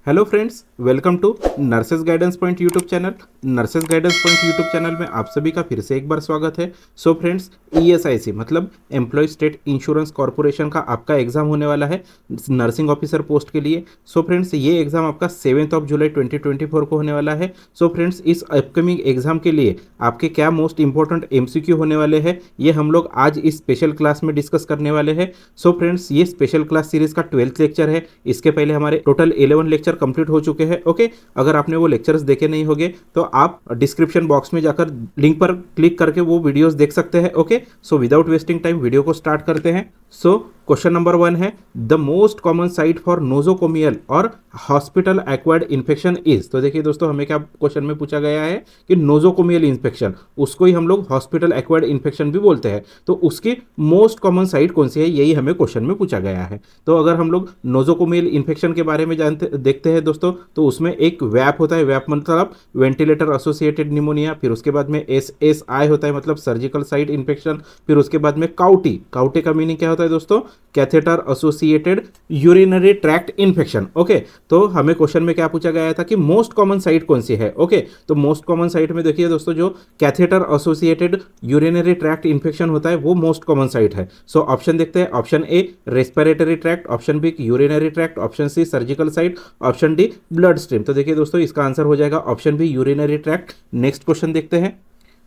Hello friends, welcome to nurses guidance point YouTube channel. Nurses guidance point YouTube channel में आप सभी का फिर से एक बार स्वागत है। सो फ्रेंड्स, ईएसआईसी मतलब एम्प्लॉय स्टेट इंश्योरेंस कॉर्पोरेशन का आपका एग्जाम होने वाला है नर्सिंग ऑफिसर पोस्ट के लिए। सो फ्रेंड्स, ये एग्जाम आपका 7 जुलाई 2024 को होने वाला है। सो फ्रेंड्स, इस अपकमिंग एग्जाम के लिए आपके क्या मोस्ट इंपॉर्टेंट एमसीक्यू होने वाले हैं, ये हम लोग आज इस स्पेशल क्लास में डिस्कस करने वाले हैं। सो फ्रेंड्स, ये स्पेशल क्लास सीरीज का 12th लेक्चर है। इसके पहले हमारे टोटल 11 लेक्चर कंप्लीट हो चुके हैं। ओके, अगर आपने वो लेक्चर्स देखे नहीं होंगे तो आप डिस्क्रिप्शन बॉक्स में जाकर लिंक पर क्लिक करके वो वीडियोस देख सकते हैं। Okay, so without wasting time video को स्टार्ट करते हैं। सो क्वेश्चन नंबर 1 है, the most common site for nosocomial और हॉस्पिटल एक्वायर्ड इन्फेक्शन इज। तो देखिए दोस्तों, हमें क्या क्वेश्चन में पूछा गया है कि नोजोकोमियल इन्फेक्शन, उसको ही हम लोग हॉस्पिटल एक्वायर्ड इन्फेक्शन भी बोलते हैं, तो उसकी मोस्ट कॉमन साइट कौन सी है, यही हमें क्वेश्चन में पूछा गया है। तो अगर हम लोग नोजोकोमियल इन्फेक्शन के बारे में देखते हैं दोस्तों, तो उसमें एक वैप होता है। वैप मतलब वेंटिलेटर एसोसिएटेड निमोनिया, फिर उसके बाद में SSI होता है मतलब सर्जिकल साइट इन्फेक्शन, फिर उसके बाद में काउटी। काउटी का मीनिंग क्या होता है दोस्तों? Catheter associated urinary tract infection. Okay, तो हमें क्वेश्चन में क्या पूछा गया था कि मोस्ट कॉमन साइट कौन सी है। ओके, तो मोस्ट कॉमन साइट में देखिए दोस्तों, जो catheter associated urinary tract infection होता है वो मोस्ट कॉमन साइट है। सो ऑप्शन देखते हैं। Option A respiratory tract, option B urinary tract, option C surgical site, option D blood stream. तो देखिए दोस्तों, इसका आंसर हो जाएगा option B urinary tract. Next question देखते हैं।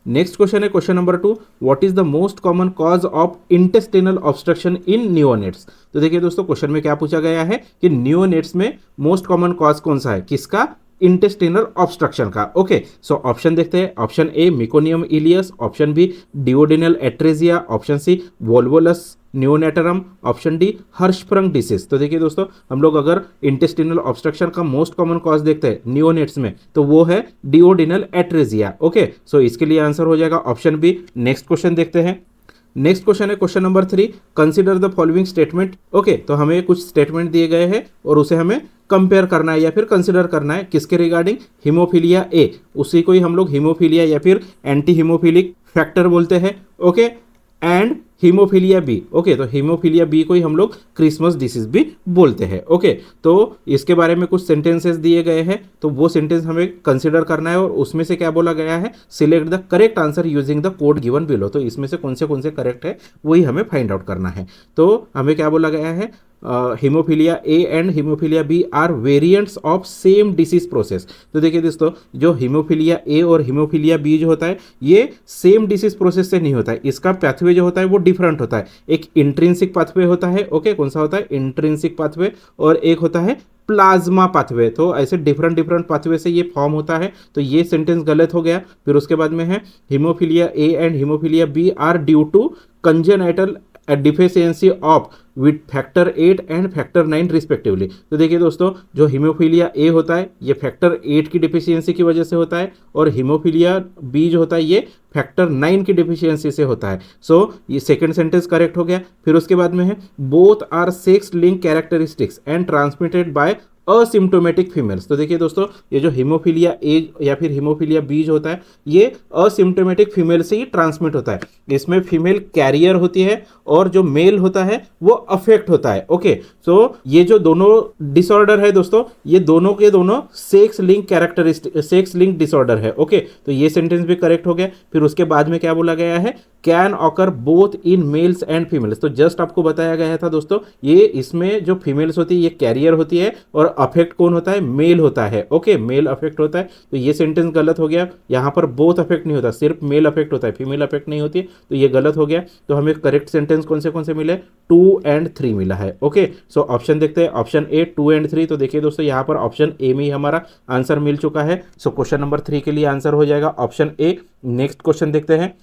नेक्स्ट क्वेश्चन है question number 2, what is the most common cause of intestinal obstruction in neonates. तो देखिए दोस्तों, क्वेश्चन में क्या पूछा गया है कि नियोनेट्स में मोस्ट कॉमन कॉज कौन सा है, किसका? इंटेस्टिनल ऑब्स्ट्रक्शन का। ओके, सो ऑप्शन देखते हैं। Option A meconium ileus, option B duodenal atresia, option C volvulus neonatorum, option D Hirschsprung disease. तो देखिए दोस्तों, हम लोग अगर इंटेस्टिनल ऑब्स्ट्रक्शन का मोस्ट कॉमन कॉज देखते हैं नियोनेट्स में, तो वो है डिओडिनल एट्रेजिया। ओके, सो इसके लिए आंसर हो जाएगा ऑप्शन बी। नेक्स्ट क्वेश्चन देखते हैं। नेक्स्ट क्वेश्चन है question number 3, consider the following statement. Okay, तो हमें कुछ स्टेटमेंट दिए गए हैं और उसे हमें कंपेयर करना है या फिर कंसिडर करना है। किसके रिगार्डिंग? हीमोफीलिया ए, उसी को ही हम लोग हीमोफीलिया या फिर एंटी हीमोफिलिक फैक्टर बोलते हैं। Okay, and hemophilia B. Okay, तो हीमोफीलिया बी को ही हम लोग क्रिसमस डिसीज भी बोलते हैं। ओके, तो इसके बारे में कुछ सेंटेंसेस दिए गए हैं, तो वो सेंटेंस हमें कंसिडर करना है और उसमें से क्या बोला गया है, select the correct answer using the code given below. तो इसमें से कौन से करेक्ट है वही हमें फाइंड आउट करना है। तो हमें क्या बोला गया है, hemophilia A and hemophilia B are variants of same disease process. तो देखिए दोस्तों, जो हीमोफीलिया ए और हीमोफीलिया बी जो होता है ये सेम डिसीज प्रोसेस से नहीं होता है, इसका पाथवे जो होता है वो डिफरेंट होता है। एक इंट्रिंसिक पाथवे होता है। ओके, कौन सा होता है? इंट्रिंसिक पाथवे, और एक होता है प्लाज्मा पाथवे। तो ऐसे डिफरेंट पाथवे से ये फॉर्म होता है। तो ये सेंटेंस गलत हो गया। फिर उसके बाद में है hemophilia A and hemophilia B are due to congenital deficiency of with factor 8 and factor 9 respectively. तो देखिए दोस्तों, जो हीमोफीलिया ए होता है ये फैक्टर 8 की डिफिशियंसी की वजह से होता है, और हीमोफीलिया बी जो होता है ये फैक्टर 9 की डिफिशियंसी से होता है। सो ये सेकंड सेंटेंस करेक्ट हो गया। फिर उसके बाद में है both are sex link characteristics and transmitted by asymptomatic females. तो देखिए दोस्तों, ये जो हीमोफीलिया ए या फिर हीमोफीलिया बी जो होता है ये असिम्टोमेटिक फीमेल से ही ट्रांसमिट होता है। इसमें फीमेल कैरियर होती है और जो मेल होता है वो अफेक्ट होता है। ओके, सो ये जो दोनों डिसऑर्डर है दोस्तों, ये दोनों के दोनों सेक्स लिंक डिसऑर्डर है। ओके, तो ये सेंटेंस भी करेक्ट हो गया। फिर उसके बाद में क्या बोला गया है, can occur both in males and females. तो जस्ट आपको बताया गया था दोस्तों, ये इसमें जो फीमेल्स होती है ये कैरियर होती है और अफेक्ट कौन होता है? मेल होता है। ओके, मेल अफेक्ट होता है। तो ये सेंटेंस गलत हो गया। यहाँ पर बोथ अफेक्ट नहीं होता, सिर्फ मेल अफेक्ट होता है, फीमेल अफेक्ट नहीं होती है। तो ये गलत हो गया। तो हमें करेक्ट सेंटेंस कौन से मिले? 2 एंड 3 मिला है। ओके, सो ऑप्शन देखते हैं। Option A 2 and 3। तो देखिए दोस्तों, यहाँ पर ऑप्शन ए में ही हमारा आंसर मिल चुका है। सो क्वेश्चन नंबर 3 के लिए आंसर हो जाएगा ऑप्शन ए। नेक्स्ट क्वेश्चन देखते हैं।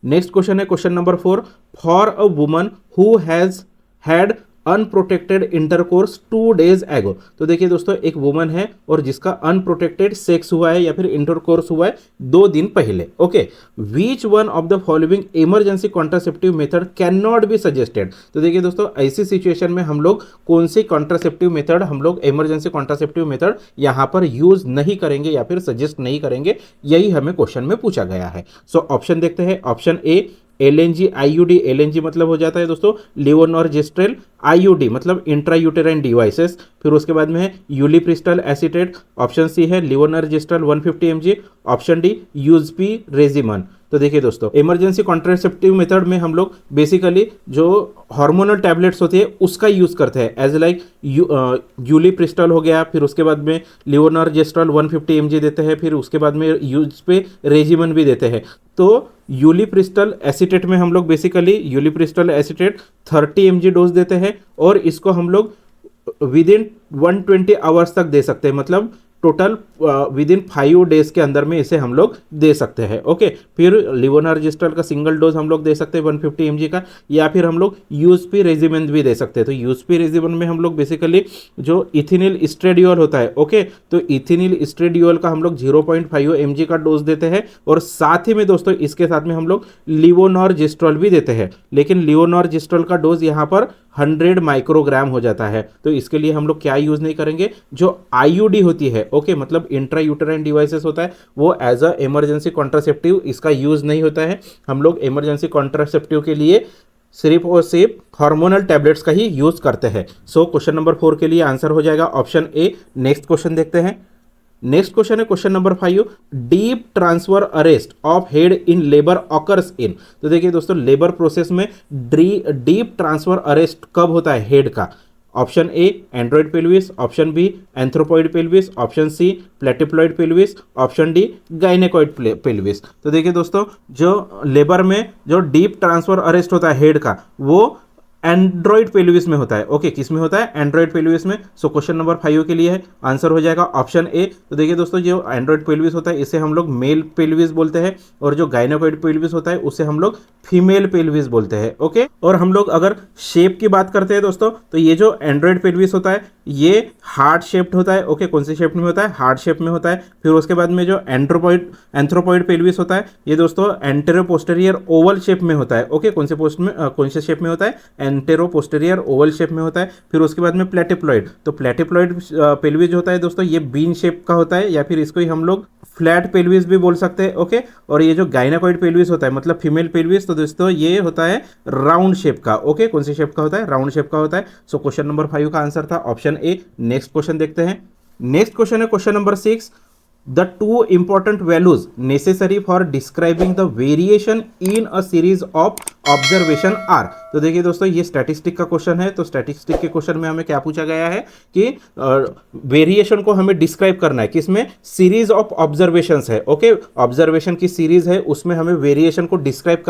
नेक्स्ट क्वेश्चन है question number 4, for a woman who has had unprotected intercourse 2 days ago। तो देखिए दोस्तों, एक वुमन है और जिसका अनप्रोटेक्टेड सेक्स हुआ है या फिर इंटरकोर्स हुआ है 2 दिन पहले। Okay, which one of the following emergency contraceptive method can not be suggested. तो देखिए दोस्तों, ऐसी सिचुएशन में हम लोग कौन सी कॉन्ट्रासेप्टिव मेथड, हम लोग इमरजेंसी कॉन्ट्रासेप्टिव मेथड यहाँ पर यूज नहीं करेंगे या फिर सजेस्ट नहीं करेंगे, यही हमें क्वेश्चन में पूछा गया है। सो ऑप्शन देखते हैं। ऑप्शन ए LNG IUD, LNG मतलब हो जाता है दोस्तों लिवोनॉर्जेस्ट्रेल, IUD मतलब इंट्रायूटेराइन डिवाइसेस। फिर उसके बाद में है यूलिप्रिस्टल एसीटेट, ऑप्शन सी है लिवोनॉर्जेस्ट्रल 150 mg, ऑप्शन डी यूजपी रेजिमन। तो देखिए दोस्तों, इमरजेंसी कॉन्ट्रासेप्टिव मेथड में हम लोग बेसिकली जो हार्मोनल टैबलेट्स होती है उसका यूज करते हैं, एज लाइक यूलिप्रिस्टल हो गया, फिर उसके बाद में लिवोनॉर्जेस्ट्रल 150 mg देते हैं, फिर उसके बाद में यूज पे रेजिमन भी देते हैं। तो यूलिप्रिस्टल एसीटेट में हम लोग बेसिकली यूलिप्रिस्टल एसीटेट 30 mg डोज देते हैं, और इसको हम लोग विद इन 120 आवर्स तक दे सकते हैं, मतलब टोटल विद इन 5 डेज के अंदर में इसे हम लोग दे सकते हैं। ओके, फिर लिवोनॉर्जेस्ट्रल का सिंगल डोज हम लोग दे सकते हैं 150 mg का, या फिर हम लोग यूएसपी रेजिमेंट भी दे सकते हैं। तो यूएसपी रेजिमेंट में हम लोग बेसिकली जो इथिनिल स्ट्रेडियोल होता है, ओके, तो इथिनिल स्ट्रेडियोल का हम लोग 0.5 mg का डोज देते हैं, और साथ ही में दोस्तों इसके साथ में हम लोग लिवोनॉर्जेस्ट्रॉल भी देते हैं, लेकिन लिवोनॉर्जेस्ट्रॉल का डोज यहाँ पर 100 माइक्रोग्राम हो जाता है। तो इसके लिए हम लोग क्या यूज नहीं करेंगे, जो आईयूडी होती है, ओके, मतलब इंट्रा यूटेराइन डिवाइसेस होता है, वो एज अ इमरजेंसी कॉन्ट्रासेप्टिव इसका यूज नहीं होता है। हम लोग इमरजेंसी कॉन्ट्रासेप्टिव के लिए सिर्फ और सिर्फ हार्मोनल टैबलेट्स का ही यूज करते हैं। सो क्वेश्चन नंबर 4 के लिए आंसर हो जाएगा ऑप्शन ए। नेक्स्ट क्वेश्चन देखते हैं। नेक्स्ट क्वेश्चन है question number 5, deep transverse arrest of head in labour occurs in. तो देखिए दोस्तों, लेबर प्रोसेस में डीप ट्रांसफर अरेस्ट कब होता है हेड का? Option A android pelvis, option B anthropoid pelvis, option C platypelloid pelvis, option D gynaecoid pelvis. तो देखिए दोस्तों, जो लेबर में जो डीप ट्रांसफर अरेस्ट होता है हेड का, वो एंड्रॉइड पेल्विस में होता है। ओके, किस में होता है? एंड्रॉइड पेल्विस में। सो क्वेश्चन नंबर 5 के लिए है आंसर हो जाएगा ऑप्शन ए। तो देखिए दोस्तों, जो एंड्रॉइड पेल्विस होता है इसे हम लोग मेल पेल्विस बोलते हैं, और जो गाइनेकॉइड पेल्विस होता है उसे हम लोग फीमेल पेल्विस बोलते हैं। ओके, और हम लोग अगर शेप की बात करते हैं दोस्तों, तो ये जो एंड्रॉइड पेल्विस होता है ये हार्ट शेप्ड होता है। ओके, कौन सी शेप में होता है? हार्ट शेप में होता है। फिर उसके बाद में जो एंथ्रोपॉइड पेल्विस होता है ये दोस्तों एंटेरो पोस्टेरियर ओवल शेप में होता है। ओके, कौन से शेप में होता है? एंटेरो पोस्टेरियर ओवल शेप में होता है। फिर उसके बाद में प्लेटिप्लॉइड, तो प्लेटिप्लॉइड पेल्विस जो होता है दोस्तों ये बीन शेप का होता है, या फिर इसको ही हम लोग फ्लैट पेल्विस भी बोल सकते हैं। ओके, और ये जो गाइनेकॉइड पेल्विस होता है मतलब फीमेल पेल्विस, तो दोस्तों ये होता है राउंड शेप का। ओके, कौन सी शेप का होता है? राउंड शेप का होता है। सो क्वेश्चन नंबर 5 का आंसर था ऑप्शन ए। नेक्स्ट क्वेश्चन देखते हैं। नेक्स्ट क्वेश्चन है question number 6, the two important values necessary for describing the variation in a series of observation are। तो देखिए दोस्तों, ये स्टैटिस्टिक का क्वेश्चन है। तो स्टैटिस्टिक के क्वेश्चन में हमें क्या पूछा गया है कि वेरिएशन को हमें डिस्क्राइब करना है, किसमें? सीरीज ऑफ ऑब्जर्वेशंस है। ओके, ऑब्जर्वेशन की सीरीज है, उसमें हमें वेरिएशन को डिस्क्राइब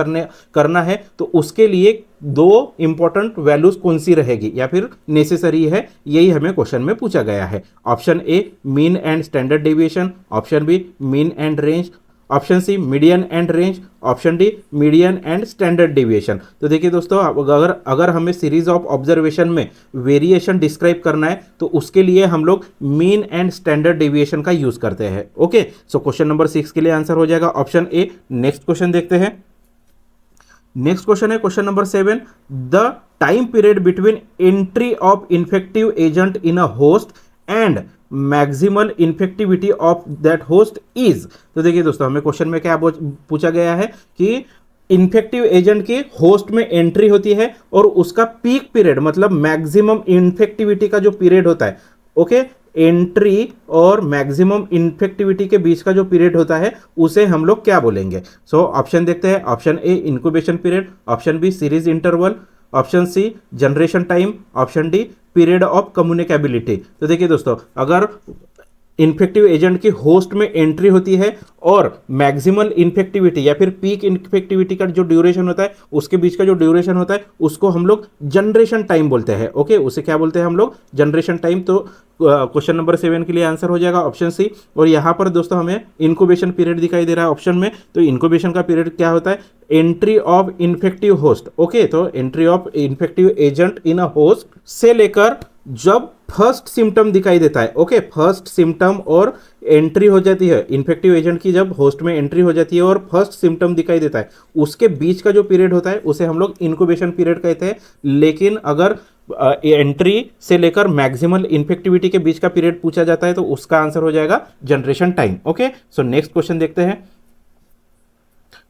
करना है। तो उसके लिए दो इंपॉर्टेंट वैल्यूज कौन सी रहेगी या फिर नेसेसरी है, यही हमें क्वेश्चन में पूछा गया है। Option A mean and standard deviation, option B mean and range, option C median and range, option D median and standard deviation. तो देखिए दोस्तों, अगर हमें सीरीज ऑफ ऑब्जर्वेशन में वेरिएशन डिस्क्राइब करना है तो उसके लिए हम लोग मीन एंड स्टैंडर्ड डेविएशन का यूज करते हैं। ओके, सो क्वेश्चन नंबर 6 के लिए आंसर हो जाएगा ऑप्शन ए। नेक्स्ट क्वेश्चन देखते हैं। नेक्स्ट क्वेश्चन है question number 7, the time period between entry of infective agent in a host and maximal infectivity of that host is. तो देखिए दोस्तों, हमें क्वेश्चन में क्या पूछा गया है कि इन्फेक्टिव एजेंट की होस्ट में एंट्री होती है और उसका पीक पीरियड मतलब मैक्सिमम इन्फेक्टिविटी का जो पीरियड होता है, ओके, एंट्री और मैक्सिमम इन्फेक्टिविटी के बीच का जो पीरियड होता है उसे हम लोग क्या बोलेंगे? सो ऑप्शन देखते हैं। Option A incubation period, option B series interval, option C generation time, option D period of communicability. तो देखिए दोस्तों, अगर इन्फेक्टिव एजेंट की होस्ट में एंट्री होती है और मैक्सिमल इन्फेक्टिविटी या फिर पीक इन्फेक्टिविटी का जो ड्यूरेशन होता है उसके बीच का जो ड्यूरेशन होता है उसको हम लोग जनरेशन टाइम बोलते हैं। ओके, उसे क्या बोलते हैं हम लोग? Generation time. तो क्वेश्चन नंबर 7 के लिए आंसर हो जाएगा ऑप्शन सी। और यहाँ पर दोस्तों हमें इनक्यूबेशन पीरियड दिखाई दे रहा है ऑप्शन में। तो इनक्यूबेशन का पीरियड क्या होता है? Entry of infective host. Okay, तो entry of infective agent in a host से लेकर जब फर्स्ट सिम्टम दिखाई देता है, ओके, फर्स्ट सिम्टम और एंट्री हो जाती है इन्फेक्टिव एजेंट की, जब होस्ट में एंट्री हो जाती है और फर्स्ट सिम्टम दिखाई देता है उसके बीच का जो पीरियड होता है उसे हम लोग इनक्यूबेशन पीरियड कहते हैं। लेकिन अगर एंट्री से लेकर मैक्सिमल इन्फेक्टिविटी के बीच का पीरियड पूछा जाता है तो उसका आंसर हो जाएगा generation time. Okay, so next question देखते हैं।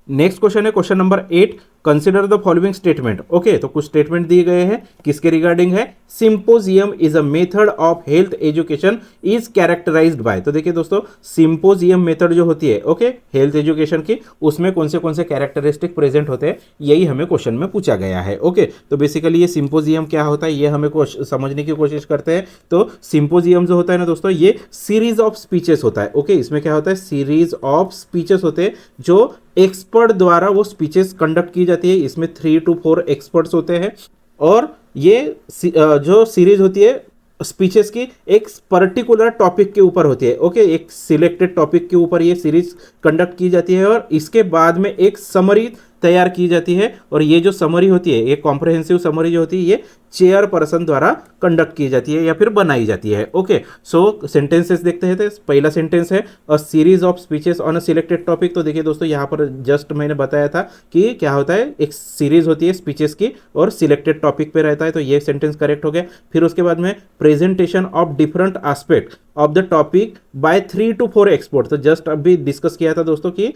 नेक्स्ट क्वेश्चन है question number 8, consider the following statement. Okay, तो कुछ स्टेटमेंट दिए गए हैं, किसके रिगार्डिंग है? Symposium is a method of health education is characterized by. तो देखिए दोस्तों, सिंपोजियम मेथड जो होती है, ओके, हेल्थ एजुकेशन की, उसमें कौन से कैरेक्टरिस्टिक प्रेजेंट होते हैं, यही हमें क्वेश्चन में पूछा गया है। ओके, तो बेसिकली ये सिंपोजियम क्या होता है, ये हमें समझने की कोशिश करते हैं। तो सिंपोजियम जो होता है ना दोस्तों, ये सीरीज ऑफ स्पीचेस होता है। ओके, इसमें क्या होता है? सीरीज ऑफ स्पीचेस होते हैं जो एक्सपर्ट द्वारा वो स्पीचेस कंडक्ट की जाती है। इसमें 3 to 4 एक्सपर्ट्स होते हैं और ये जो सीरीज होती है स्पीचेस की, एक पर्टिकुलर टॉपिक के ऊपर होती है। ओके, एक सिलेक्टेड टॉपिक के ऊपर ये सीरीज कंडक्ट की जाती है और इसके बाद में एक समरी तैयार की जाती है। और ये जो समरी होती है, ये कॉम्प्रहेंसिव समरी जो होती है, ये चेयर पर्सन द्वारा कंडक्ट की जाती है या फिर बनाई जाती है। ओके, सो सेंटेंसेस देखते हैं। तो पहला सेंटेंस है a series of speeches on a selected topic. तो देखिए दोस्तों, यहाँ पर जस्ट मैंने बताया था कि क्या होता है, एक सीरीज होती है स्पीचेस की और सिलेक्टेड टॉपिक पे रहता है। तो ये सेंटेंस करेक्ट हो गया। फिर उसके बाद में presentation of different aspect of the topic by 3 to 4 expert. तो जस्ट अभी डिस्कस किया था दोस्तों कि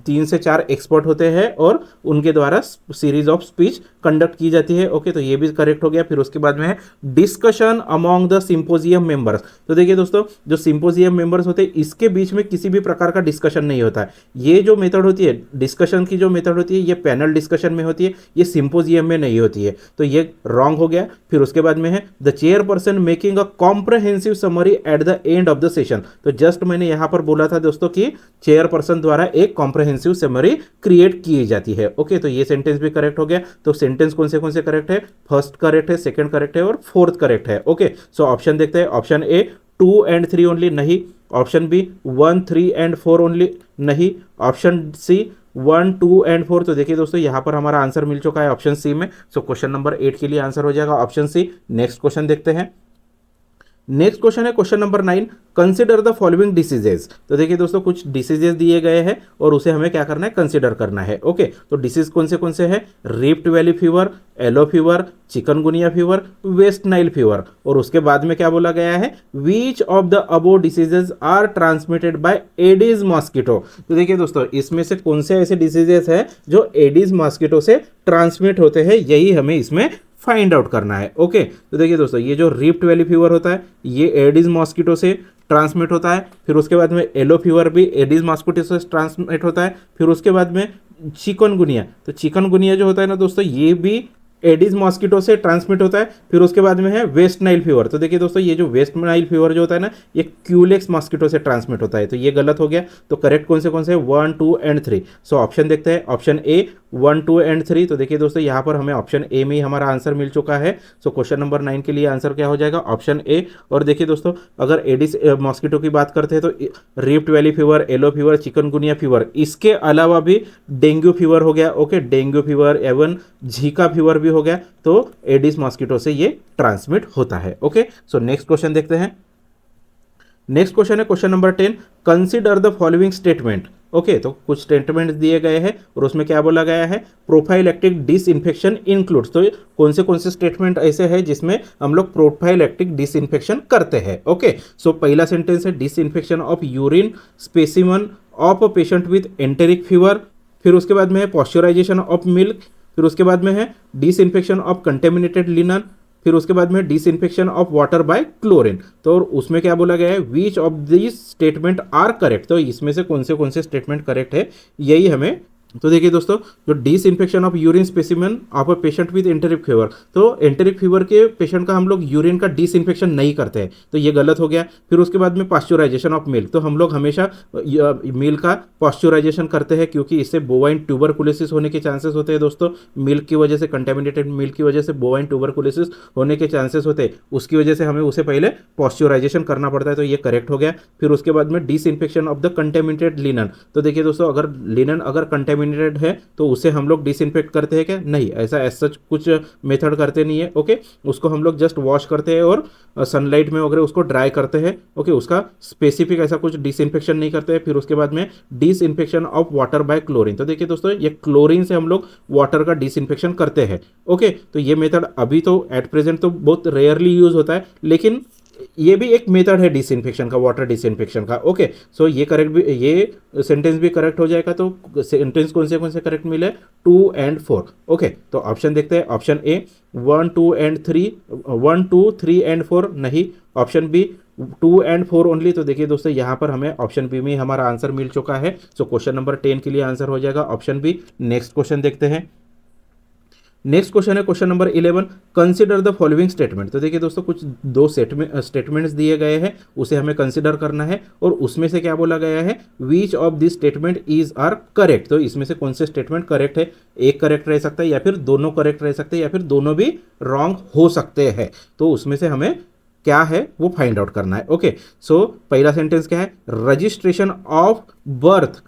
3 से 4 एक्सपर्ट होते हैं और उनके द्वारा सीरीज ऑफ स्पीच कंडक्ट की जाती है। ओके, तो ये भी करेक्ट हो गया। फिर उसके बाद में है discussion among the symposium members. तो देखिए दोस्तों, जो सिंपोजियम मेंबर्स होते हैं, इसके बीच में किसी भी प्रकार का डिस्कशन नहीं होता है। ये जो मेथड होती है, डिस्कशन की जो मेथड होती है, ये पैनल डिस्कशन में होती है, ये सिंपोजियम में नहीं होती है। तो ये रॉन्ग हो गया। फिर उसके बाद में है the chair person making a comprehensive summary at the end of the session. तो जस्ट मैंने यहां पर बोला था दोस्तों कि चेयर पर्सन द्वारा एक कॉम्प्रहेंसिव समरी क्रिएट की जाती है। ओके, तो ये सेंटेंस भी करेक्ट हो गया। तो सेंटेंस कौन से करेक्ट है? फर्स्ट करेक्ट है, सेकंड करेक्ट है और फोर्थ करेक्ट है। ओके, सो ऑप्शन देखते हैं। ऑप्शन ए 2 and 3 ओनली, नहीं। ऑप्शन बी 1, 3 and 4 ओनली, नहीं। Option C 1, 2 and 4। तो देखिए दोस्तों, यहां पर हमारा आंसर मिल चुका है ऑप्शन सी में। सो क्वेश्चन नंबर 8 के लिए आंसर हो जाएगा ऑप्शन सी। नेक्स्ट क्वेश्चन देखते हैं। नेक्स्ट क्वेश्चन है question number 9, consider the following diseases. तो देखिए दोस्तों, कुछ डिसीजेज दिए गए हैं और उसे हमें क्या करना है? कंसिडर करना है। ओके, तो डिसीज कौन से हैं? Rift Valley fever, yellow fever, chikungunya fever, West Nile fever. और उसके बाद में क्या बोला गया है? Which of the above diseases are transmitted by Aedes mosquito. तो देखिए दोस्तों, इसमें से कौन से ऐसे डिसीजेस हैं जो एडिस मॉस्किटो से ट्रांसमिट होते हैं, यही हमें इसमें फाइंड आउट करना है। ओके, तो देखिए दोस्तों, ये जो रिफ्ट वैली फीवर होता है, ये एडिस मॉस्किटो से ट्रांसमिट होता है। फिर उसके बाद में येलो फीवर भी एडिस मॉस्किटो से ट्रांसमिट होता है। फिर उसके बाद में चिकनगुनिया, तो चिकनगुनिया जो होता है ना दोस्तों, ये भी एडिस मॉस्किटो से ट्रांसमिट होता है। फिर उसके बाद में है वेस्ट नाइल फीवर। तो देखिए दोस्तों, ये जो वेस्ट नाइल फीवर जो होता है ना, ये क्यूलेक्स मॉस्किटो से ट्रांसमिट होता है। तो ये गलत हो गया। तो करेक्ट कौन से 1, 2 and 3। सो ऑप्शन देखते हैं। Option A 1, 2 and 3। तो देखिए दोस्तों, यहाँ पर हमें ऑप्शन ए में ही हमारा आंसर मिल चुका है। सो क्वेश्चन नंबर 9 के लिए आंसर क्या हो जाएगा? ऑप्शन ए। और देखिए दोस्तों, अगर एडिस मॉस्किटो की बात करते हैं तो rift Valley fever, yellow fever, chikungunya fever, इसके अलावा भी डेंगू फीवर हो गया। ओके, डेंगू फीवर एवं झीका फीवर भी हो गया। तो एडिस मॉस्किटो से ये ट्रांसमिट होता है। ओके, सो नेक्स्ट क्वेश्चन देखते हैं। नेक्स्ट क्वेश्चन है question number 10, consider the following statement. Okay, तो कुछ स्टेटमेंट दिए गए हैं और उसमें क्या बोला गया है? Prophylactic disinfection includes. तो कौन से स्टेटमेंट ऐसे हैं जिसमें हम लोग प्रोफाइलैक्टिक डिसइंफेक्शन करते हैं? ओके, सो पहला सेंटेंस है disinfection of urine specimen of a patient with enteric fever. फिर उसके बाद में है पॉस्चराइजेशन ऑफ मिल्क। फिर उसके बाद में है डिसइंफेक्शन ऑफ कंटेमिनेटेड लिनन। फिर उसके बाद में disinfection of water by chlorine. तो उसमें क्या बोला गया है? Which of this statement are correct. तो इसमें से कौन से स्टेटमेंट करेक्ट है, यही हमें। तो देखिए दोस्तों, जो disinfection of urine specimen of a patient with enteric fever, तो एंटेरिक फीवर के पेशेंट का हम लोग यूरिन का डिसइंफेक्शन नहीं करते हैं, तो ये गलत हो गया। फिर उसके बाद में पास्चुराइजेशन ऑफ मिल्क, तो हम लोग हमेशा मिल्क का पास्चुराइजेशन करते हैं क्योंकि इससे बोवाइन ट्यूबरकुलोसिस होने के चांसेस होते हैं दोस्तों। मिल्क की वजह से, कंटेमिनेटेड मिल्क की वजह से बोवाइन ट्यूबरकुलोसिस होने के चांसेस होते हैं, उसकी वजह से हमें उसे पहले पास्चुराइजेशन करना पड़ता है। तो ये करेक्ट हो गया। फिर उसके बाद में disinfection of the contaminated linen. तो देखिए दोस्तों, अगर लिनन अगर कंटेमिनेटेड है तो उसे हम लोग डिसइंफेक्ट करते हैं क्या? नहीं, ऐसा सच कुछ मेथड करते नहीं है। ओके, उसको हम लोग जस्ट वॉश करते हैं और सनलाइट में वगैरह उसको ड्राई करते हैं। ओके, उसका स्पेसिफिक ऐसा कुछ डिसइंफेक्शन नहीं करते हैं। फिर उसके बाद में disinfection of water by chlorine. तो देखिए दोस्तों, ये क्लोरीन से हम लोग वाटर का डिसइंफेक्शन करते हैं। ओके, तो ये मेथड अभी तो एट प्रेजेंट तो बहुत रेयरली यूज होता है, लेकिन ये भी एक मेथड है डिसइंफेक्शन का, वाटर डिसइंफेक्शन का। ओके, सो ये करेक्ट भी, ये सेंटेंस भी करेक्ट हो जाएगा। तो सेंटेंस कौन से करेक्ट मिले, 2 and 4। ओके, तो ऑप्शन देखते हैं। ऑप्शन ए 1 2 and 3, 1 2 3 and 4 नहीं। Option B 2 and 4 only. तो देखिए दोस्तों, यहाँ पर हमें ऑप्शन बी में हमारा आंसर मिल चुका है। सो क्वेश्चन नंबर 10 के लिए आंसर हो जाएगा ऑप्शन बी। नेक्स्ट क्वेश्चन देखते हैं। नेक्स्ट क्वेश्चन है question number 11, consider the following statement. तो देखिए दोस्तों, कुछ दो स्टेटमेंट्स दिए गए हैं, उसे हमें कंसिडर करना है। और उसमें से क्या बोला गया है, which of this statement is are correct. तो इसमें से कौन से स्टेटमेंट करेक्ट है, एक करेक्ट रह सकता है या फिर दोनों करेक्ट रह सकते हैं या फिर दोनों भी रॉन्ग हो सकते हैं। तो उसमें से हमें क्या है वो फाइंड आउट करना है। ओके, सो पहला सेंटेंस क्या है, registration of birth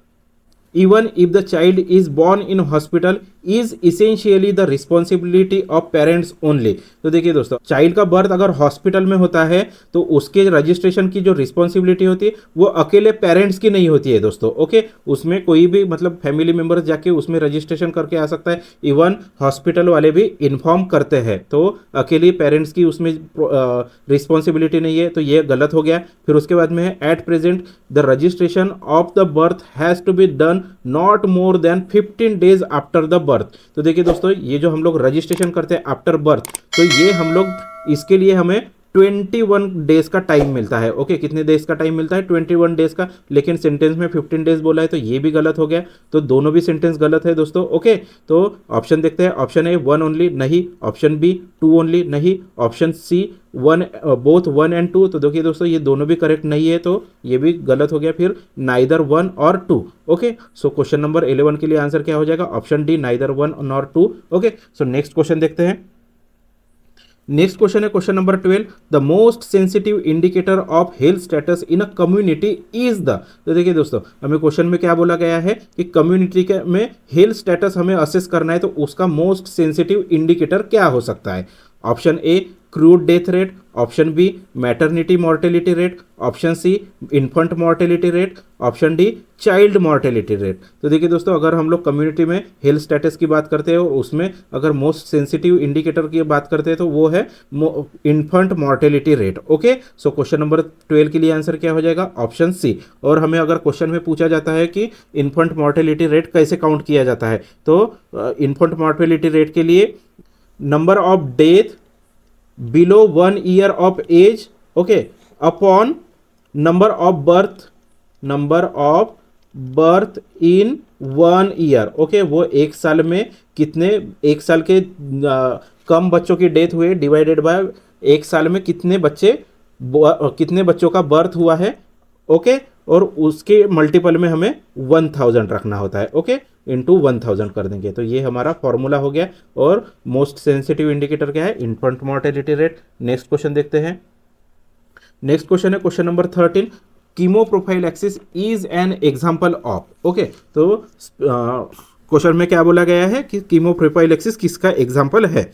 even if the child is born in hospital is essentially the responsibility of parents only। तो देखिए दोस्तों, चाइल्ड का बर्थ अगर हॉस्पिटल में होता है तो उसके रजिस्ट्रेशन की जो रिस्पॉन्सिबिलिटी होती है वो अकेले पेरेंट्स की नहीं होती है दोस्तों। ओके, उसमें कोई भी मतलब फैमिली मेंबर जाके उसमें रजिस्ट्रेशन करके आ सकता है, इवन हॉस्पिटल वाले भी इन्फॉर्म करते हैं। तो अकेले पेरेंट्स की उसमें रिस्पॉन्सिबिलिटी नहीं है, तो ये गलत हो गया। फिर उसके बाद में है at present the registration of the birth has to be done not more than 15 days after the birth. तो देखिए दोस्तों, ये जो हम लोग रजिस्ट्रेशन करते हैं आफ्टर बर्थ, तो ये हम लोग इसके लिए हमें 21 डेज का टाइम मिलता है। ओके, कितने डेज का टाइम मिलता है, 21 डेज का। लेकिन सेंटेंस में 15 डेज बोला है, तो ये भी गलत हो गया। तो दोनों भी सेंटेंस गलत है दोस्तों। ओके, तो ऑप्शन देखते हैं। ऑप्शन ए 1 ओनली नहीं, ऑप्शन बी 2 ओनली नहीं, ऑप्शन सी बोथ 1 and 2। तो देखिए दोस्तों, ये दोनों भी करेक्ट नहीं है, तो ये भी गलत हो गया। फिर नाइदर 1 और 2। ओके, सो क्वेश्चन नंबर 11 के लिए आंसर क्या हो जाएगा, ऑप्शन डी नाइदर 1 और 2। ओके, सो नेक्स्ट क्वेश्चन देखते हैं। नेक्स्ट क्वेश्चन है question number 12, the most sensitive indicator of health status in a community is the. तो देखिए दोस्तों, हमें क्वेश्चन में क्या बोला गया है कि कम्युनिटी के में हेल्थ स्टेटस हमें असेस करना है, तो उसका मोस्ट सेंसिटिव इंडिकेटर क्या हो सकता है। Option A crude death rate, option B maternity mortality rate, option C infant mortality rate, option D child mortality rate. तो देखिए दोस्तों, अगर हम लोग कम्युनिटी में हेल्थ स्टेटस की बात करते हैं और उसमें अगर मोस्ट सेंसिटिव इंडिकेटर की बात करते हैं तो वो है infant mortality rate. Okay, so question number 12 के लिए आंसर क्या हो जाएगा, ऑप्शन सी। और हमें अगर क्वेश्चन में पूछा जाता है कि इन्फेंट मॉर्टेलिटी रेट कैसे काउंट किया जाता है, तो इन्फेंट मॉर्टेलिटी रेट के लिए number of death below 1 year of age, okay, upon number of birth in 1 year। Okay, वो एक साल में कितने, एक साल के कम बच्चों की डेथ हुए डिवाइडेड बाय एक साल में कितने बच्चों का बर्थ हुआ है। ओके, और उसके मल्टीपल में हमें 1000 रखना होता है। ओके, इंटू 1000 कर देंगे, तो ये हमारा फॉर्मूला हो गया। और मोस्ट सेंसिटिव इंडिकेटर क्या है, infant mortality rate. Next question देखते हैं। नेक्स्ट क्वेश्चन है question number 13, कीमोप्रोफाइलैक्सिस is an example of. Okay, तो क्वेश्चन में क्या बोला गया है कि कीमोप्रोफाइलैक्सिस किसका एग्जांपल है।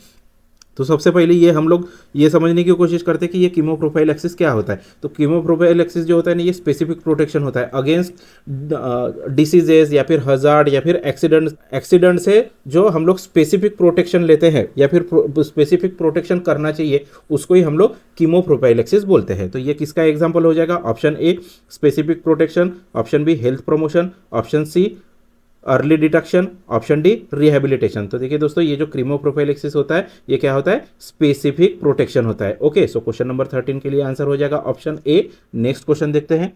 तो सबसे पहले ये हम लोग ये समझने की कोशिश करते हैं कि ये कीमोप्रोफाइलैक्सिस क्या होता है। तो कीमोप्रोफाइलैक्सिस जो होता है ना, ये स्पेसिफिक प्रोटेक्शन होता है अगेंस्ट डिसीजेस या फिर हजार्ड या फिर एक्सीडेंट से जो हम लोग स्पेसिफिक प्रोटेक्शन लेते हैं या फिर स्पेसिफिक प्रोटेक्शन करना चाहिए, उसको ही हम लोग कीमोप्रोफाइलैक्सिस बोलते हैं। तो ये किसका एग्जाम्पल हो जाएगा, option A specific protection, option B health promotion, option C early detection, option D rehabilitation. तो देखिए दोस्तों, ये जो कीमोप्रोफाइलैक्सिस होता है ये क्या होता है, स्पेसिफिक प्रोटेक्शन होता है। ओके, सो क्वेश्चन नंबर 13 के लिए आंसर हो जाएगा ऑप्शन ए। नेक्स्ट क्वेश्चन देखते हैं।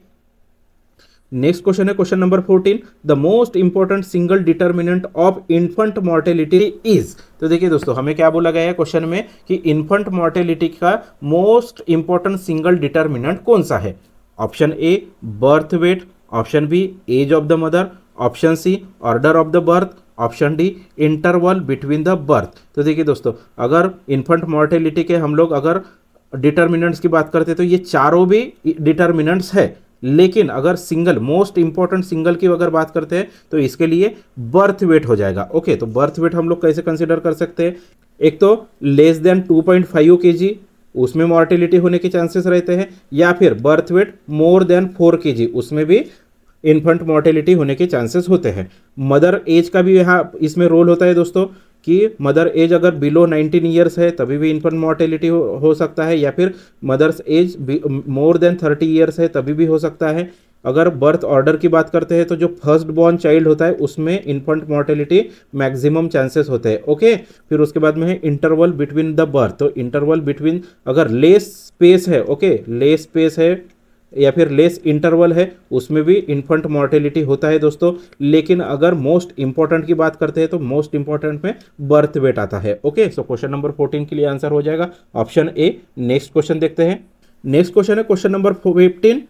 नेक्स्ट क्वेश्चन है question number 14, the most important single determinant of infant mortality is. तो देखिए दोस्तों, हमें क्या बोला गया है क्वेश्चन में कि इन्फेंट मॉर्टेलिटी का मोस्ट इंपॉर्टेंट सिंगल डिटर्मिनेंट कौन सा है। Option A birth weight, option B age of the mother, option C order of the birth, option D interval between the birth. तो देखिए दोस्तों, अगर इन्फेंट मॉर्टेलिटी के हम लोग अगर डिटर्मिनेंट्स की बात करते हैं तो ये चारों भी डिटर्मिनेंट्स है, लेकिन अगर सिंगल मोस्ट इंपॉर्टेंट सिंगल की अगर बात करते हैं तो इसके लिए बर्थ वेट हो जाएगा। ओके, तो बर्थ वेट हम लोग कैसे कंसिडर कर सकते हैं, एक तो लेस देन 2.5 kg उसमें मॉर्टेलिटी होने के चांसेस रहते हैं, या फिर birth weight more than 4 kg उसमें भी इन्फेंट मॉर्टेलिटी होने के चांसेस होते हैं। मदर एज का भी यहाँ इसमें रोल होता है दोस्तों, कि मदर एज अगर बिलो 19 ईयर्स है तभी भी इन्फेंट मॉर्टेलिटी हो सकता है, या फिर mother's age more than 30 years है तभी भी हो सकता है। अगर बर्थ ऑर्डर की बात करते हैं तो जो फर्स्ट बॉर्न चाइल्ड होता है उसमें इन्फेंट मॉर्टेलिटी मैक्सिमम चांसेस होते हैं। ओके, फिर उसके बाद में है इंटरवल बिटवीन द बर्थ। तो इंटरवल बिटवीन अगर लेस स्पेस है, ओके, लेस स्पेस है या फिर लेस इंटरवल है उसमें भी इन्फेंट मॉर्टेलिटी होता है दोस्तों। लेकिन अगर मोस्ट इंपॉर्टेंट की बात करते हैं तो मोस्ट इंपॉर्टेंट में बर्थ वेट आता है। ओके, सो क्वेश्चन नंबर 14 के लिए आंसर हो जाएगा ऑप्शन ए। नेक्स्ट क्वेश्चन देखते हैं। नेक्स्ट क्वेश्चन है question number 15,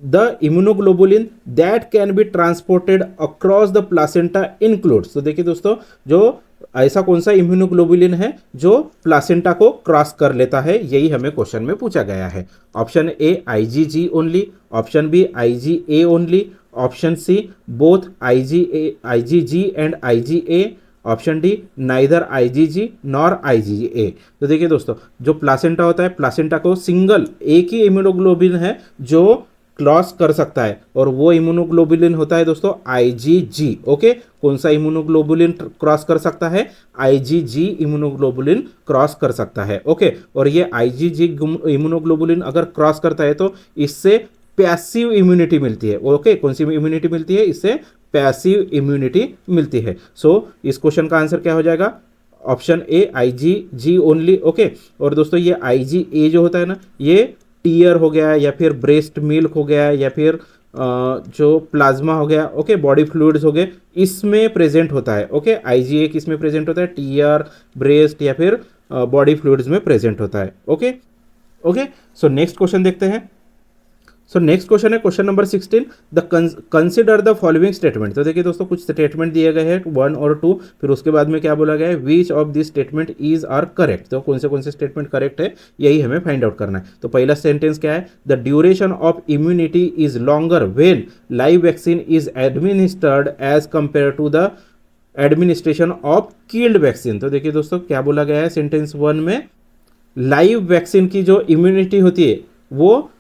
the immunoglobulin that can be transported across the placenta includes. तो देखिए दोस्तों, जो ऐसा कौन सा इम्यूनोग्लोबुलिन है जो प्लासेंटा को क्रॉस कर लेता है, यही हमें क्वेश्चन में पूछा गया है। Option A IgG only, option B IgA only, option C both IgG and IgA, option D neither IgG nor IgA. तो देखिए दोस्तों, जो प्लासेंटा होता है, प्लासेंटा को सिंगल एक ही इम्यूनोग्लोबुलिन है जो क्रॉस कर सकता है और वो इम्यूनोग्लोबुलिन होता है दोस्तों आईजीजी। ओके, कौन सा इम्यूनोग्लोबुलिन क्रॉस कर सकता है? आईजीजी इम्यूनोग्लोबुलिन क्रॉस कर सकता है। ओके, और ये आईजीजी इम्यूनोग्लोबुलिन अगर क्रॉस करता है तो इससे पैसिव इम्यूनिटी मिलती है। ओके, कौन सी इम्यूनिटी मिलती है? इससे पैसिव इम्यूनिटी मिलती है। सो इस क्वेश्चन का आंसर क्या हो जाएगा? Option A IgG only. Okay, और दोस्तों ये आईजीए जो होता है ना, ये टीयर हो गया या फिर ब्रेस्ट मिल्क हो गया या फिर जो प्लाज्मा हो गया, ओके, बॉडी फ्लूइड्स हो गए, इसमें प्रेजेंट होता है। ओके, आईजीए किस में प्रेजेंट होता है? टीयर, ब्रेस्ट या फिर बॉडी फ्लूइड्स में प्रेजेंट होता है। Okay okay, so next question देखते हैं। सो नेक्स्ट क्वेश्चन है question number 16, the consider the following statement. तो देखिए दोस्तों, कुछ स्टेटमेंट दिए गए हैं 1 और 2, फिर उसके बाद में क्या बोला गया है? Which of this statement is are correct. तो कौन से स्टेटमेंट करेक्ट है यही हमें फाइंड आउट करना है। तो पहला सेंटेंस क्या है? The duration of immunity is longer when live vaccine is administered as compare to the administration of killed vaccine. तो देखिए दोस्तों, क्या बोला गया है सेंटेंस 1 में? लाइव वैक्सीन की जो इम्यूनिटी होती है वो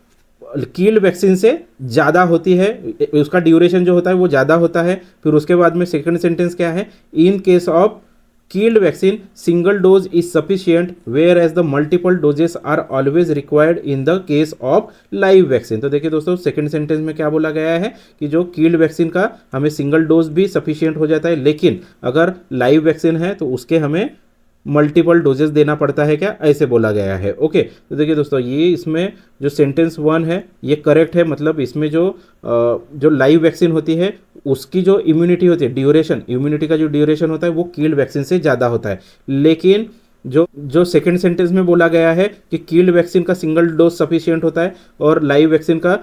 कील्ड वैक्सीन से ज़्यादा होती है, उसका ड्यूरेशन जो होता है वो ज़्यादा होता है। फिर उसके बाद में सेकंड सेंटेंस क्या है? In case of killed vaccine single dose is sufficient whereas the multiple doses are always required in the case of live vaccine. तो देखिए दोस्तों, सेकंड सेंटेंस में क्या बोला गया है कि जो कील्ड वैक्सीन का हमें सिंगल डोज भी सफिशिएंट हो जाता है, लेकिन अगर लाइव वैक्सीन है तो उसके हमें मल्टीपल डोजेस देना पड़ता है, क्या ऐसे बोला गया है। ओके, तो देखिए दोस्तों, ये इसमें जो सेंटेंस 1 है ये करेक्ट है। मतलब इसमें जो लाइव वैक्सीन होती है उसकी जो इम्यूनिटी होती है, ड्यूरेशन, इम्यूनिटी का जो ड्यूरेशन होता है वो कील्ड वैक्सीन से ज़्यादा होता है। लेकिन जो सेकंड सेंटेंस में बोला गया है कि कील्ड वैक्सीन का सिंगल डोज सफिशिएंट होता है और लाइव वैक्सीन का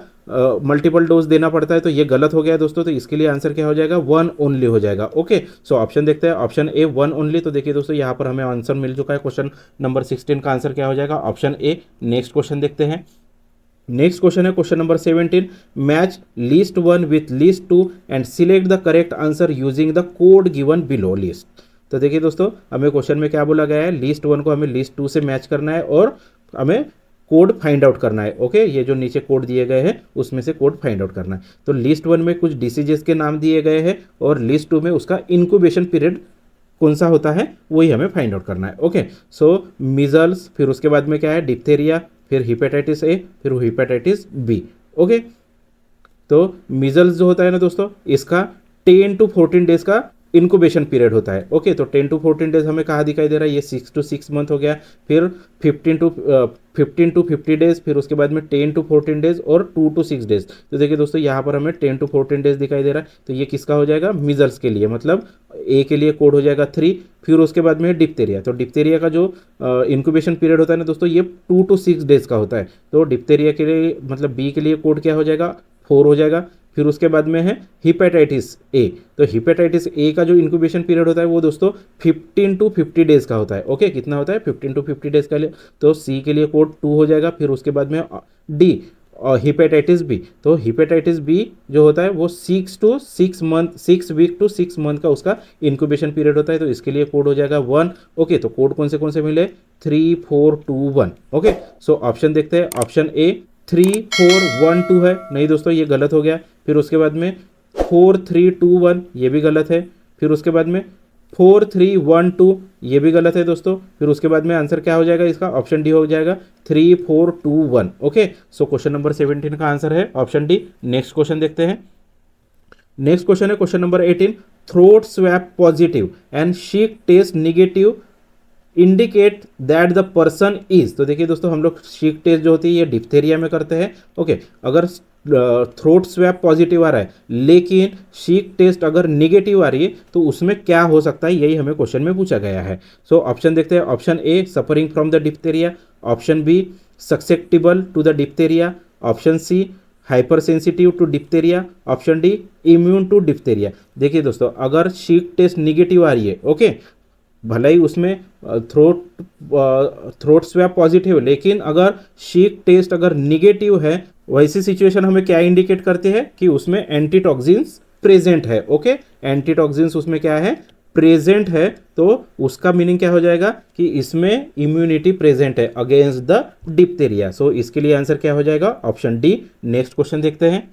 मल्टीपल डोज देना पड़ता है, तो ये गलत हो गया दोस्तों। तो इसके लिए आंसर क्या हो जाएगा? 1 ओनली हो जाएगा। ओके, सो ऑप्शन देखते हैं, ऑप्शन ए 1 ओनली। तो देखिए दोस्तों, यहाँ पर हमें आंसर मिल चुका है। क्वेश्चन नंबर 16 का आंसर क्या हो जाएगा? ऑप्शन ए। नेक्स्ट क्वेश्चन देखते हैं। नेक्स्ट क्वेश्चन है question number 17, match list 1 with list 2 and select the correct answer using the code given below list. तो देखिए दोस्तों, हमें क्वेश्चन में क्या बोला गया है? लिस्ट 1 को हमें लिस्ट 2 से मैच करना है और हमें कोड फाइंड आउट करना है। ओके, ये जो नीचे कोड दिए गए हैं उसमें से कोड फाइंड आउट करना है। तो लिस्ट 1 में कुछ डिसीजेस के नाम दिए गए हैं और लिस्ट 2 में उसका इंक्यूबेशन पीरियड कौन सा होता है वही हमें फाइंड आउट करना है। ओके, सो मीजल्स, फिर उसके बाद में क्या है? डिप्थेरिया, फिर हिपेटाइटिस ए, फिर हिपेटाइटिस बी। ओके, तो मीजल्स जो होता है ना दोस्तों, इसका 10 to 14 डेज का इनक्यूबेशन पीरियड होता है। ओके, तो 10 to 14 डेज हमें कहाँ दिखाई दे रहा है? ये 6 to 6 मंथ हो गया। फिर 15 to 50 डेज, फिर उसके बाद में 10 to 14 डेज और 2 to 6 डेज। तो देखिए दोस्तों, यहाँ पर हमें 10 to 14 डेज दिखाई दे रहा है, तो ये किसका हो जाएगा? मीजल्स के लिए। मतलब ए के लिए कोड हो जाएगा 3। फिर उसके बाद में डिप्थेरिया, तो डिप्थेरिया का जो इंक्यूबेशन पीरियड होता है ना दोस्तों, ये 2 to 6 डेज का होता है। तो डिप्थेरिया के लिए मतलब बी के लिए कोड क्या हो जाएगा? 4 हो जाएगा। फिर उसके बाद में है हिपेटाइटिस ए, तो हिपेटाइटिस ए का जो इंक्यूबेशन पीरियड होता है वो दोस्तों 15 to 50 डेज का होता है। ओके, कितना होता है? 15 to 50 डेज का लिए। तो सी के लिए कोड 2 हो जाएगा। फिर उसके बाद में डी और हिपेटाइटिस बी, तो हिपेटाइटिस बी जो होता है वो 6 वीक टू 6 मंथ का उसका इंक्यूबेशन पीरियड होता है, तो इसके लिए कोड हो जाएगा 1। ओके, तो कोड कौन से मिले? 3 4 2 1। ओके, सो ऑप्शन देखते हैं। ऑप्शन ए 3 4 1 2 है, नहीं दोस्तों ये गलत हो गया। फिर उसके बाद में 4 3 2 1, ये भी गलत है। फिर उसके बाद में 4312, ये भी गलत है दोस्तों। फिर उसके बाद में आंसर क्या हो जाएगा इसका, ऑप्शन डी हो जाएगा 3421। ओके, सो क्वेश्चन नंबर 17 का आंसर है ऑप्शन डी। नेक्स्ट क्वेश्चन देखते हैं। नेक्स्ट क्वेश्चन है question number 18, throat swab positive and Schick test negative indicate that the person is. तो देखिए दोस्तों, हम लोग शीक टेस्ट जो होती है ये डिप्थेरिया में करते हैं। ओके, अगर थ्रोट स्वैप पॉजिटिव आ रहा है लेकिन शीक टेस्ट अगर निगेटिव आ रही है तो उसमें क्या हो सकता है, यही हमें क्वेश्चन में पूछा गया है। सो ऑप्शन देखते हैं। Option A, suffering from the diphtheria. Option B, susceptible to the diphtheria. Option C, hypersensitive to diphtheria. Option D, immune to diphtheria. देखिए दोस्तों, अगर शीक टेस्ट निगेटिव आ रही है, ओके, भले ही उसमें थ्रोट स्वैप पॉजिटिव है, लेकिन अगर शीक टेस्ट अगर निगेटिव है, वैसी सिचुएशन हमें क्या इंडिकेट करते हैं कि उसमें एंटीटॉक्सिन्स प्रेजेंट है। ओके, एंटीटॉक्सिन्स उसमें क्या है, प्रेजेंट है। तो उसका मीनिंग क्या हो जाएगा कि इसमें इम्यूनिटी प्रेजेंट है अगेंस्ट द डिप्थेरिया। सो इसके लिए आंसर क्या हो जाएगा, ऑप्शन डी। नेक्स्ट क्वेश्चन देखते हैं।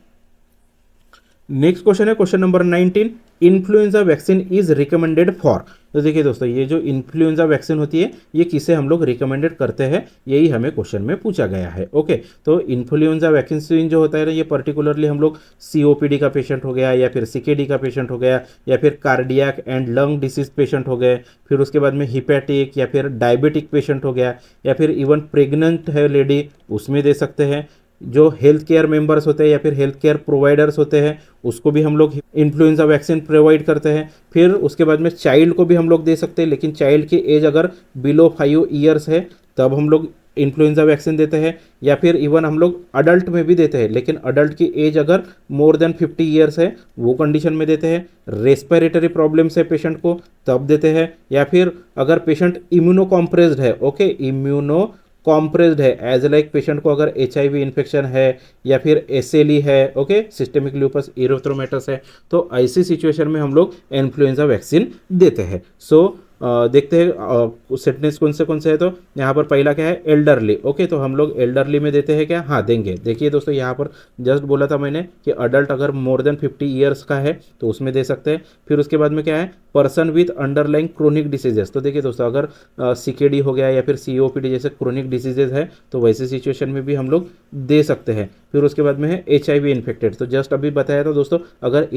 नेक्स्ट क्वेश्चन है question number 19, influenza vaccine is recommended for. तो देखिए दोस्तों, ये जो इन्फ्लुएंजा वैक्सीन होती है ये किसे हम लोग रिकमेंडेड करते हैं, यही हमें क्वेश्चन में पूछा गया है। ओके, तो इन्फ्लुएंजा वैक्सीन जो होता है ना, ये पर्टिकुलरली हम लोग सीओपीडी का पेशेंट हो गया, या फिर सीकेडी का पेशेंट हो गया, या फिर cardiac and lung disease patient हो गए, फिर उसके बाद में हिपैटिक या फिर डायबिटिक पेशेंट हो गया, या फिर इवन प्रेग्नेंट है लेडी, उसमें दे सकते हैं। जो हेल्थ केयर मेंबर्स होते हैं या फिर हेल्थ केयर प्रोवाइडर्स होते हैं, उसको भी हम लोग इन्फ्लुएंजा वैक्सीन प्रोवाइड करते हैं। फिर उसके बाद में चाइल्ड को भी हम लोग दे सकते हैं, लेकिन चाइल्ड की एज अगर बिलो 5 ईयर्स है तब हम लोग इन्फ्लुएंजा वैक्सीन देते हैं। या फिर इवन हम लोग अडल्ट में भी देते हैं, लेकिन अडल्ट की एज अगर मोर देन 50 ईयर्स है वो कंडीशन में देते हैं। रेस्पिरेटरी प्रॉब्लम्स है पेशेंट को तब देते हैं। या फिर अगर पेशेंट इम्यूनो कॉम्प्रेस्ड है, ओके, इम्यूनो कॉम्प्रेस्ड है, एज लाइक पेशेंट को अगर HIV इन्फेक्शन है या फिर SLE है, ओके, सिस्टेमिक ल्यूपस इरिथ्रोमेटस है, तो ऐसी सिचुएशन में हम लोग इन्फ्लुएंजा वैक्सीन देते हैं। सो देखते हैं सेंटेंस कौन से है। तो यहाँ पर पहला क्या है, एल्डरली। ओके, तो हम लोग एल्डरली में देते हैं क्या, हाँ देंगे। देखिए दोस्तों, यहाँ पर जस्ट बोला था मैंने कि अडल्ट अगर मोर देन 50 ईयर्स का है तो उसमें दे सकते हैं। फिर उसके बाद में क्या है, person with underlying chronic diseases. तो देखिए दोस्तों, अगर CKD हो गया या फिर COPD जैसे क्रोनिक डिसीजेज है तो वैसे सिचुएशन में भी हम लोग दे सकते हैं। फिर उसके बाद में है HIV इन्फेक्टेड। तो जस्ट अभी बताया था दोस्तों, अगर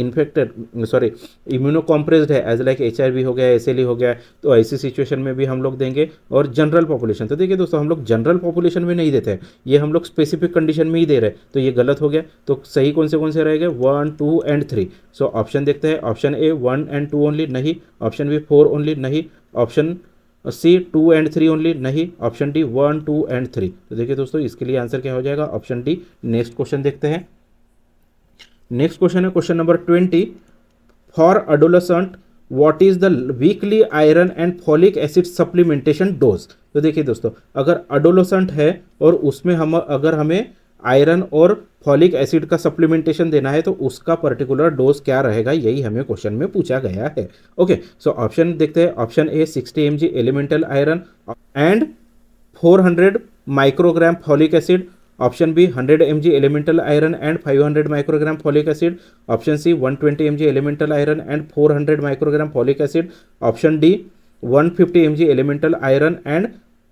इम्यूनो कॉम्प्रेस्ड है, एज लाइक HIV हो गया, SLE हो गया, तो ऐसी सिचुएशन में भी हम लोग देंगे। और जनरल पॉपुलेशन, तो देखिए दोस्तों, हम लोग जनरल पॉपुलेशन में नहीं देते हैं, ये हम लोग स्पेसिफिक कंडीशन में ही दे रहे हैं, तो ये गलत हो गया। तो सही कौन से रहेंगे, 1, 2 एंड 3। सो ऑप्शन देखते हैं। ऑप्शन ए 1 एंड 2 ओनली, नहीं। ऑप्शन बी 4 ओनली, नहीं। ऑप्शन सी 2 एंड 3 ओनली, नहीं। Option D 1, 2 and 3। तो देखिए दोस्तों, इसके लिए आंसर क्या हो जाएगा, ऑप्शन डी। नेक्स्ट क्वेश्चन देखते हैं। नेक्स्ट क्वेश्चन है question number 20, for adolescent what is the weekly iron and folic acid supplementation dose. तो देखिए दोस्तों, अगर अडोलसेंट है और उसमें अगर हमें आयरन और फॉलिक एसिड का सप्लीमेंटेशन देना है तो उसका पर्टिकुलर डोज क्या रहेगा, यही हमें क्वेश्चन में पूछा गया है। ओके, सो ऑप्शन देखते हैं। Option A 60 mg elemental iron and 400 microgram folic acid. Option B 100 mg elemental iron and 500 microgram folic acid. Option C 120 mg elemental iron and 400 microgram folic acid. Option D 150 mg elemental iron and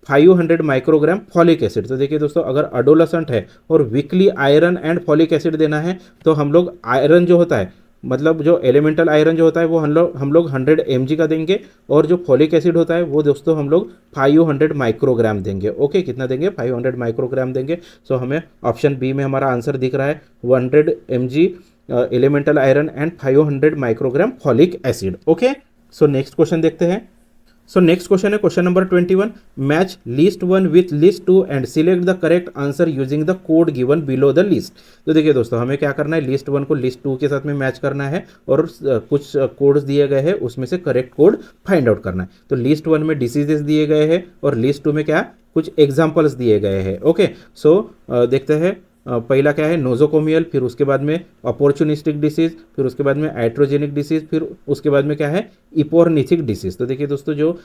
500 microgram folic acid. तो देखिए दोस्तों, अगर adolescent है और weekly iron and folic acid देना है तो हम लोग आयरन जो होता है, मतलब जो एलिमेंटल आयरन जो होता है वो हम लोग 100 mg का देंगे, और जो फॉलिक एसिड होता है वो दोस्तों हम लोग 500 माइक्रोग्राम देंगे। ओके, कितना देंगे, 500 माइक्रोग्राम देंगे। सो हमें ऑप्शन बी में हमारा आंसर दिख रहा है 100 mg elemental iron and 500 microgram folic acid. Okay, so next question देखते हैं। सो नेक्स्ट क्वेश्चन है question number 21, match list 1 with list 2 and select the correct answer using the code given below the list. तो देखिए दोस्तों, हमें क्या करना है, लिस्ट 1 को लिस्ट 2 के साथ में मैच करना है और कुछ कोड्स दिए गए हैं, उसमें से करेक्ट कोड फाइंड आउट करना है। तो लिस्ट 1 में डिसीजेस दिए गए हैं और लिस्ट 2 में क्या कुछ एग्जाम्पल्स दिए गए हैं। ओके, सो देखते हैं। पहला क्या है, नोजोकोमियल, फिर उसके बाद में अपॉर्चुनिस्टिक डिसीज, फिर उसके बाद में आइट्रोजेनिक डिसीज, फिर उसके बाद में क्या है, इपोर्निथिक डिसीज। तो देखिए दोस्तों, जो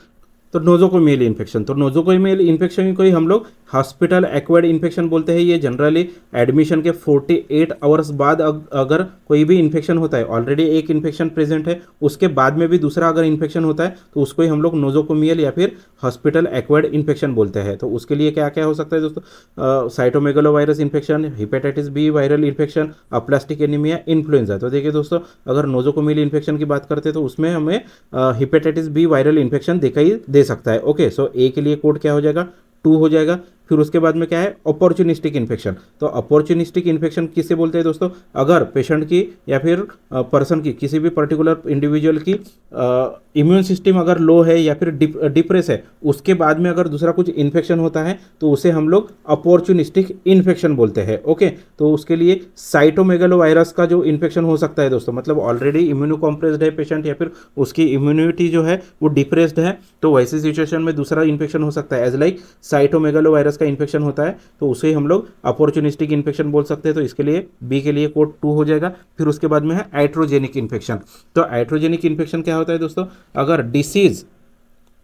तो नोजोकोमियल इन्फेक्शन, तो नोजोकोमियल इन्फेक्शन को ही हम लोग हॉस्पिटल एक्वायर्ड इन्फेक्शन बोलते हैं। ये जनरली एडमिशन के 48 आवर्स बाद अगर कोई भी इन्फेक्शन होता है, ऑलरेडी एक इन्फेक्शन प्रेजेंट है, उसके बाद में भी दूसरा अगर इन्फेक्शन होता है तो उसको ही हम लोग नोजोकोमियल या फिर हॉस्पिटल एक्वायर्ड इन्फेक्शन बोलते हैं। तो उसके लिए क्या क्या हो सकता है दोस्तों, cytomegalovirus infection, hepatitis B viral infection, aplastic anaemia, influenza. तो देखिए दोस्तों, अगर नोजोकोमियल इन्फेक्शन की बात करते हैं तो उसमें हमें हेपेटाइटिस बी वायरल इन्फेक्शन दिखाई दे सकता है। ओके, सो ए के लिए कोड क्या हो जाएगा, 2 हो जाएगा। फिर उसके बाद में क्या है, अपॉर्चुनिस्टिक इन्फेक्शन। तो अपॉर्चुनिस्टिक इन्फेक्शन किससे बोलते हैं दोस्तों, अगर पेशेंट की या फिर पर्सन की, किसी भी पर्टिकुलर इंडिविजुअल की इम्यून सिस्टम अगर लो है या फिर डिप्रेस है, उसके बाद में अगर दूसरा कुछ इन्फेक्शन होता है तो उसे हम लोग अपॉर्चुनिस्टिक इन्फेक्शन बोलते हैं। ओके, तो उसके लिए साइटोमेगालोवायरस का जो इन्फेक्शन हो सकता है दोस्तों, मतलब ऑलरेडी इम्यूनो कॉम्प्रेस्ड है पेशेंट या फिर उसकी इम्यूनिटी जो है वो डिप्रेस्ड है, तो वैसी सिचुएशन में दूसरा इन्फेक्शन हो सकता है एज लाइक साइटोमेगालोवायरस का इन्फेक्शन होता है, तो उसे हम लोग अपॉर्चुनिस्टिक इन्फेक्शन बोल सकते हैं। तो इसके लिए बी के लिए कोड 2 हो जाएगा। फिर उसके बाद में है आइट्रोजेनिक इन्फेक्शन। तो आइट्रोजेनिक इन्फेक्शन क्या होता है दोस्तों, अगर डिसीज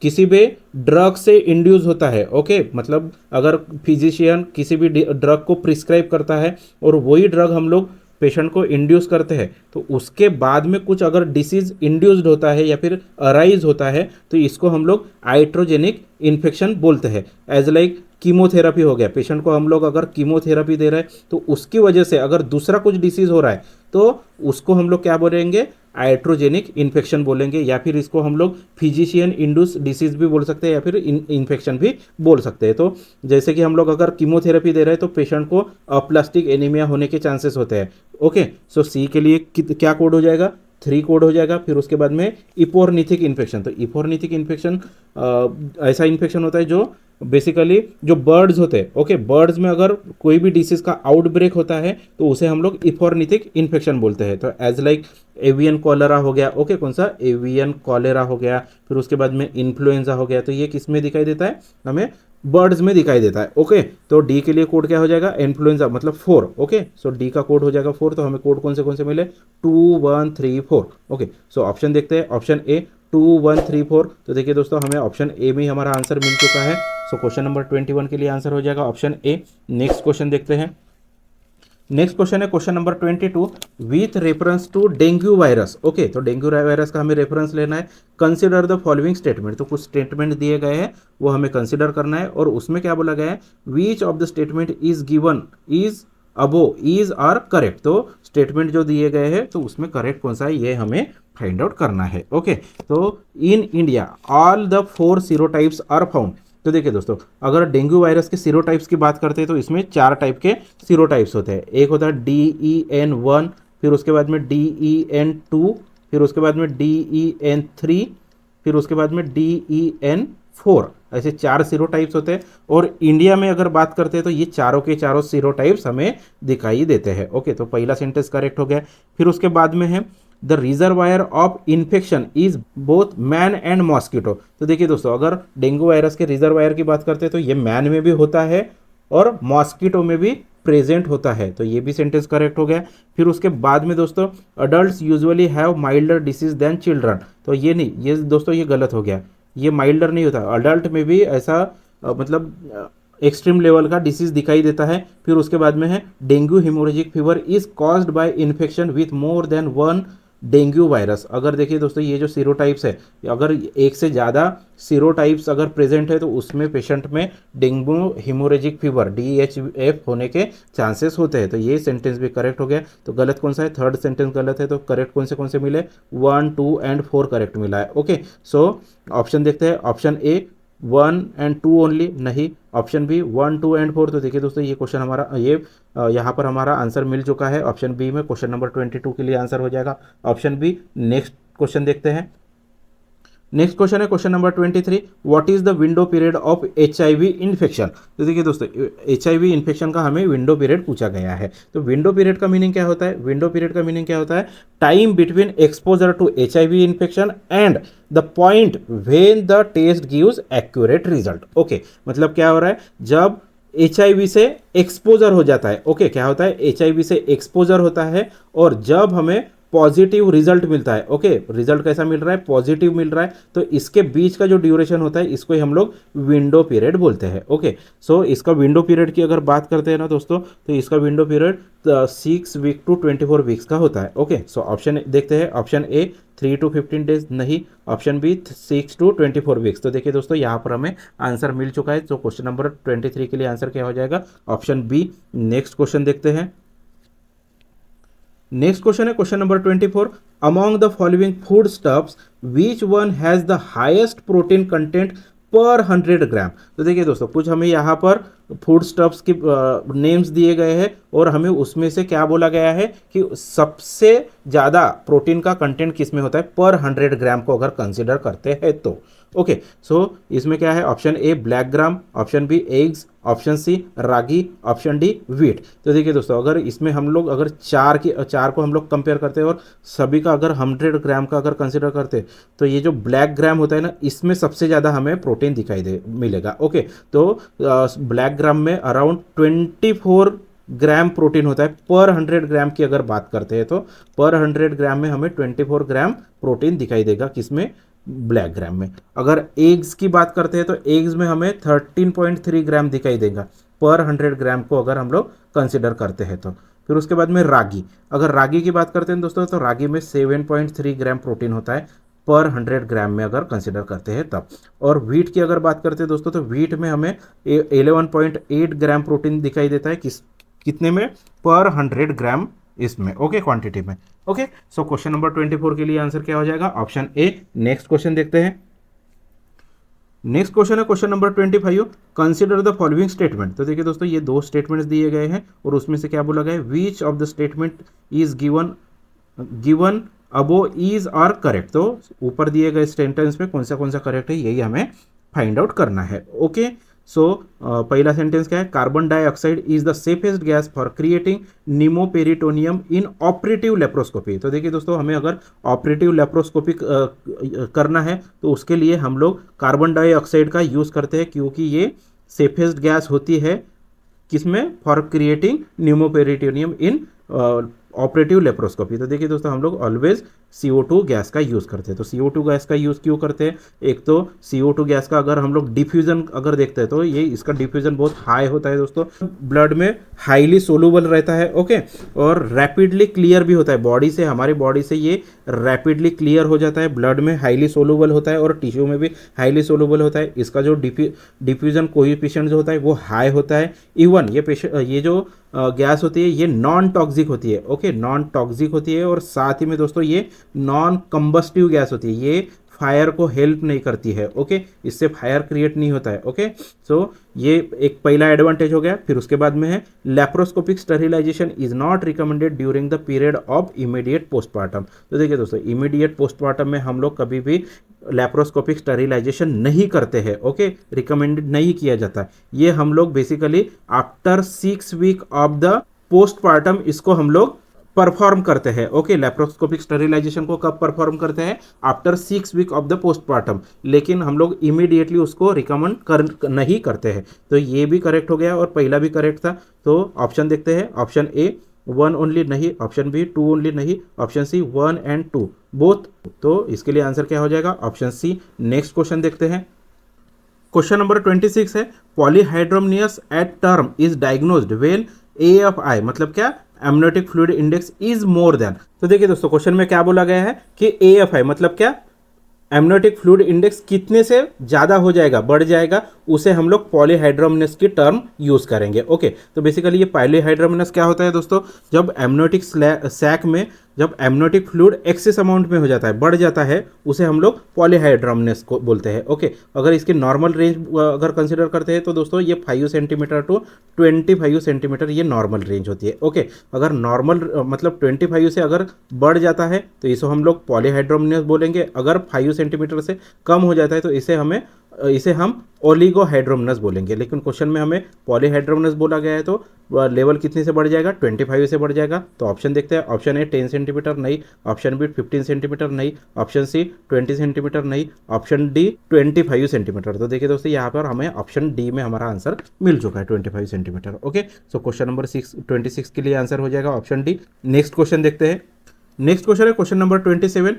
किसी भी ड्रग से इंड्यूस होता है। ओके, मतलब अगर फिजिशियन किसी भी ड्रग को प्रिस्क्राइब करता है और वही ड्रग हम लोग पेशेंट को इंड्यूस करते हैं, तो उसके बाद में कुछ अगर डिसीज इंड्यूस्ड होता है या फिर अराइज होता है तो इसको हम लोग आइट्रोजेनिक इन्फेक्शन बोलते हैं। एज लाइक कीमोथेरेपी हो गया, पेशेंट को हम लोग अगर कीमोथेरेपी दे रहे हैं तो उसकी वजह से अगर दूसरा कुछ डिसीज हो रहा है तो उसको हम लोग क्या बोलेंगे, आइट्रोजेनिक इन्फेक्शन बोलेंगे, या फिर इसको हम लोग फिजिशियन इंड्यूस डिसीज भी बोल सकते हैं या फिर इन्फेक्शन भी बोल सकते हैं। तो जैसे कि हम लोग अगर कीमोथेरेपी दे रहे हैं तो पेशेंट को अप्लास्टिक एनीमिया होने के चांसेस होते हैं। ओके, सो सी के लिए क्या कोड हो जाएगा, 3 कोड हो जाएगा। फिर उसके बाद में इपोर्निथिक इन्फेक्शन। तो इपोर्निथिक इन्फेक्शन ऐसा इन्फेक्शन होता है जो बेसिकली जो बर्ड्स होते हैं, ओके, बर्ड्स में अगर कोई भी डिसीज का आउटब्रेक होता है तो उसे हम लोग इपोर्निथिक इन्फेक्शन बोलते हैं। तो एज लाइक एवियन कॉलेरा हो गया, ओके, कौन सा, एवियन कॉलेरा हो गया। फिर उसके बाद में इन्फ्लुएंजा हो गया। तो ये किस में दिखाई देता है, हमें बर्ड्स में दिखाई देता है। ओके, तो डी के लिए कोड क्या हो जाएगा, इन्फ्लुएंजा मतलब 4। ओके, सो डी का कोड हो जाएगा 4। तो हमें कोड कौन से मिले, 2 1 3 4। ओके, सो ऑप्शन देखते हैं, ऑप्शन ए 2 1 3 4। तो देखिए दोस्तों, हमें ऑप्शन ए में हमारा आंसर मिल चुका है। सो क्वेश्चन नंबर 21 के लिए आंसर हो जाएगा ऑप्शन ए। नेक्स्ट क्वेश्चन देखते हैं। नेक्स्ट क्वेश्चन है question number 22 with reference to dengue virus. Okay, तो डेंगू वायरस का हमें रेफरेंस लेना है। Consider the following statement. तो कुछ स्टेटमेंट दिए गए हैं वो हमें कंसिडर करना है, और उसमें क्या बोला गया है, which of the statement is given is above is are correct. तो स्टेटमेंट जो दिए गए हैं तो उसमें करेक्ट कौन सा है ये हमें फाइंड आउट करना है। ओके, तो in India all the 4 serotypes are found. तो देखिए दोस्तों, अगर डेंगू वायरस के सीरोटाइप्स की बात करते हैं तो इसमें 4 टाइप के सीरोटाइप्स होते हैं। एक होता है DEN1, फिर उसके बाद में DEN2, फिर उसके बाद में DEN3, फिर उसके बाद में DEN4। ऐसे 4 सीरोटाइप्स होते हैं, और इंडिया में अगर बात करते हैं तो ये चारों के चारों सीरोटाइप्स हमें दिखाई देते हैं। ओके, तो पहला सेंटेंस करेक्ट हो गया। फिर उसके बाद में है the reservoir of infection is both man and mosquito. तो देखिए दोस्तों, अगर डेंगू वायरस के रिजर्वायर की बात करते हैं तो ये मैन में भी होता है और मॉस्किटो में भी प्रेजेंट होता है। तो ये भी सेंटेंस करेक्ट हो गया। फिर उसके बाद में दोस्तों, adult usually have milder disease than children. तो ये नहीं, ये दोस्तों ये गलत हो गया, ये माइल्डर नहीं होता, अडल्ट में भी ऐसा मतलब एक्सट्रीम लेवल का डिसीज दिखाई देता है। फिर उसके बाद में है dengue haemorrhagic fever is caused by infection with more than 1 dengue virus. अगर देखिए दोस्तों, ये जो सीरोटाइप्स है, अगर एक से ज़्यादा सीरोटाइप्स अगर प्रेजेंट है तो उसमें पेशेंट में डेंगू हेमोरेजिक फीवर DHF होने के चांसेस होते हैं। तो ये सेंटेंस भी करेक्ट हो गया। तो गलत कौन सा है, थर्ड सेंटेंस गलत है। तो करेक्ट कौन से मिले, 1 2 एंड 4 करेक्ट मिला है। ओके, सो ऑप्शन देखते हैं, ऑप्शन ए 1 एंड 2 ओनली, नहीं, ऑप्शन बी 1 2 एंड 4। तो देखिए दोस्तों, ये क्वेश्चन हमारा यहाँ पर हमारा आंसर मिल चुका है ऑप्शन बी में। क्वेश्चन नंबर 22 के लिए आंसर हो जाएगा ऑप्शन बी। नेक्स्ट क्वेश्चन देखते हैं। नेक्स्ट क्वेश्चन है question number 23 what is the window period of HIV infection. तो देखिए दोस्तों, HIV इन्फेक्शन का हमें विंडो पीरियड पूछा गया है। तो विंडो पीरियड का मीनिंग क्या होता है, विंडो पीरियड का मीनिंग क्या होता है, time between exposure to HIV infection and the point when the test gives accurate result. Okay, मतलब क्या हो रहा है, जब HIV से एक्सपोजर हो जाता है। ओके, क्या होता है, HIV से एक्सपोजर होता है और जब हमें पॉजिटिव रिजल्ट मिलता है। ओके, रिजल्ट कैसा मिल रहा है, पॉजिटिव मिल रहा है, तो इसके बीच का जो ड्यूरेशन होता है इसको ही हम लोग विंडो पीरियड बोलते हैं। ओके, सो इसका विंडो पीरियड की अगर बात करते हैं ना दोस्तों, तो इसका window period 6 week to 24 weeks का होता है। ओके, सो ऑप्शन देखते हैं, ऑप्शन ए 3 to 15 डेज नहीं, ऑप्शन बी 6 to 24 वीक्स। तो देखिए दोस्तों यहाँ पर हमें आंसर मिल चुका है। तो क्वेश्चन नंबर 23 के लिए आंसर क्या हो जाएगा, ऑप्शन बी। नेक्स्ट क्वेश्चन देखते हैं। नेक्स्ट क्वेश्चन है question number 24, among the following food stuffs which one has the highest protein content पर 100 ग्राम। तो देखिए दोस्तों कुछ हमें यहाँ पर फूड स्टफ्स की नेम्स दिए गए हैं और हमें उसमें से क्या बोला गया है कि सबसे ज़्यादा प्रोटीन का कंटेंट किस में होता है पर 100 ग्राम को अगर कंसिडर करते हैं तो। ओके, सो इसमें क्या है, option A black gram, option B eggs, option C ragi, option D wheat. तो देखिए दोस्तों अगर इसमें हम लोग अगर चार को हम लोग कंपेयर करते हैं और सभी का अगर 100 ग्राम का अगर कंसिडर करते हैं तो ये जो ब्लैक ग्राम होता है ना, इसमें सबसे ज़्यादा हमें प्रोटीन दिखाई दे मिलेगा। ओके, तो ब्लैक ग्राम में अराउंड 24 ग्राम प्रोटीन होता है पर 100 ग्राम की अगर बात करते हैं, तो पर 100 ग्राम में हमें 24 ग्राम प्रोटीन दिखाई देगा, किसमें, ब्लैक ग्राम में। अगर एग्स की बात करते हैं तो एग्स में हमें 13.3 ग्राम दिखाई देगा पर 100 ग्राम को अगर हम लोग कंसिडर करते हैं तो। फिर उसके बाद में रागी, अगर रागी की बात करते हैं दोस्तों तो रागी में 7.3 ग्राम प्रोटीन होता है पर 100 ग्राम में अगर कंसिडर करते हैं तब। और व्हीट की अगर बात करते हैं दोस्तों तो व्हीट में हमें 11.8 ग्राम प्रोटीन दिखाई देता है, कितने में, पर 100 ग्राम इसमें। ओके, क्वांटिटी में। ओके, सो क्वेश्चन नंबर 24 के लिए आंसर क्या हो जाएगा, ऑप्शन ए। नेक्स्ट क्वेश्चन देखते हैं। नेक्स्ट क्वेश्चन है question number 25, consider the following statement. तो देखिए दोस्तों ये दो स्टेटमेंट्स दिए गए हैं और उसमें से क्या बोला गया है, which of the statement is given above is are correct. तो ऊपर दिए गए सेंटेंस में कौन सा करेक्ट है यही हमें फाइंड आउट करना है। ओके, सो पहला सेंटेंस क्या है, carbon dioxide is the safest gas for creating pneumoperitoneum in operative laparoscopy. तो देखिए दोस्तों हमें अगर ऑपरेटिव लेप्रोस्कोपी करना है तो उसके लिए हम लोग कार्बन डाइऑक्साइड का यूज़ करते हैं, क्योंकि ये सेफेस्ट गैस होती है किसमें, for creating pneumoperitoneum in operative laparoscopy. तो देखिए दोस्तों हम लोग ऑलवेज CO2 गैस का यूज़ करते हैं। तो CO2 गैस का यूज़ क्यों करते हैं, एक तो CO2 गैस का अगर हम लोग डिफ्यूजन अगर देखते हैं तो ये इसका डिफ्यूजन बहुत हाई होता है दोस्तों, ब्लड में हाईली सोलूबल रहता है। ओके, और रैपिडली क्लियर भी होता है, हमारी बॉडी से ये रैपिडली क्लियर हो जाता है, ब्लड में हाईली सोलूबल होता है और टिश्यू में भी हाईली सोलूबल होता है। इसका जो डिफ्यूजन कोएफिशिएंट जो होता है वो हाई होता है। इवन ये जो गैस होती है ये नॉन टॉक्सिक होती है। ओके, नॉन टॉक्सिक होती है और साथ ही में दोस्तों ये नॉन कंबस्टिव गैस होती है, ये फायर को हेल्प नहीं करती है। ओके, इससे फायर क्रिएट नहीं होता है। ओके, सो ये एक पहला एडवांटेज हो गया। फिर उसके बाद में है laparoscopic sterilisation is not recommended during the period of immediate postmortem. तो देखिए दोस्तों इमीडिएट पोस्टमार्टम में हम लोग कभी भी लैप्रोस्कोपिक स्टरिलाइजेशन नहीं करते हैं। ओके, रिकमेंडेड नहीं किया जाता। ये हम लोग basically after 6 week of the postmortem इसको हम लोग परफॉर्म करते हैं। ओके, लैप्रोस्कोपिक स्टरिलाइजेशन को कब परफॉर्म करते हैं, after 6 week of the postmortem, लेकिन हम लोग इमीडिएटली उसको रिकमेंड नहीं करते हैं। तो ये भी करेक्ट हो गया और पहला भी करेक्ट था। तो ऑप्शन देखते हैं, ऑप्शन ए 1 ओनली नहीं, ऑप्शन बी 2 ओनली नहीं, ऑप्शन सी 1 and 2 बोथ। तो इसके लिए आंसर क्या हो जाएगा, ऑप्शन सी। नेक्स्ट क्वेश्चन देखते हैं। क्वेश्चन नंबर 26 है, polyhydramnios at term is diagnosed when AFI मतलब क्या, amniotic fluid index is more than. तो देखिए दोस्तों क्वेश्चन में क्या बोला गया है कि AFI मतलब क्या, एमनियोटिक फ्लूइड इंडेक्स कितने से ज़्यादा हो जाएगा, बढ़ जाएगा, उसे हम लोग पॉलीहाइड्रोमनियस की टर्म यूज़ करेंगे। ओके, तो बेसिकली ये पॉलीहाइड्रोमनियस क्या होता है दोस्तों, जब एमनियोटिक सैक में जब एमनियोटिक फ्लूइड एक्सेस अमाउंट में हो जाता है, बढ़ जाता है, उसे हम लोग पॉलीहाइड्रोमनियस को बोलते हैं। ओके, अगर इसकी नॉर्मल रेंज अगर कंसिडर करते हैं तो दोस्तों ये 5 सेंटीमीटर टू 25 सेंटीमीटर ये नॉर्मल रेंज होती है। ओके, अगर नॉर्मल मतलब 25 से अगर बढ़ जाता है तो इसे हम लोग पॉलीहाइड्रोमनियस बोलेंगे। अगर 5 सेंटीमीटर से कम हो जाता है तो इसे हम ओलिगोहाइड्रोमनस बोलेंगे। लेकिन क्वेश्चन में हमें पॉलीहाइड्रोमनस बोला गया है तो लेवल कितने से बढ़ जाएगा, 25 से बढ़ जाएगा। तो ऑप्शन देखते हैं, ऑप्शन ए 10 सेंटीमीटर नहीं, ऑप्शन बी 15 सेंटीमीटर नहीं, ऑप्शन सी 20 सेंटीमीटर नहीं, ऑप्शन डी 25 सेंटीमीटर। तो देखिए दोस्तों यहाँ पर हमें ऑप्शन डी में हमारा आंसर मिल चुका है 25 centimetre. Okay, so question number 26 के लिए आंसर हो जाएगा ऑप्शन डी। नेक्स्ट क्वेश्चन देखते हैं। नेक्स्ट क्वेश्चन है question number 27,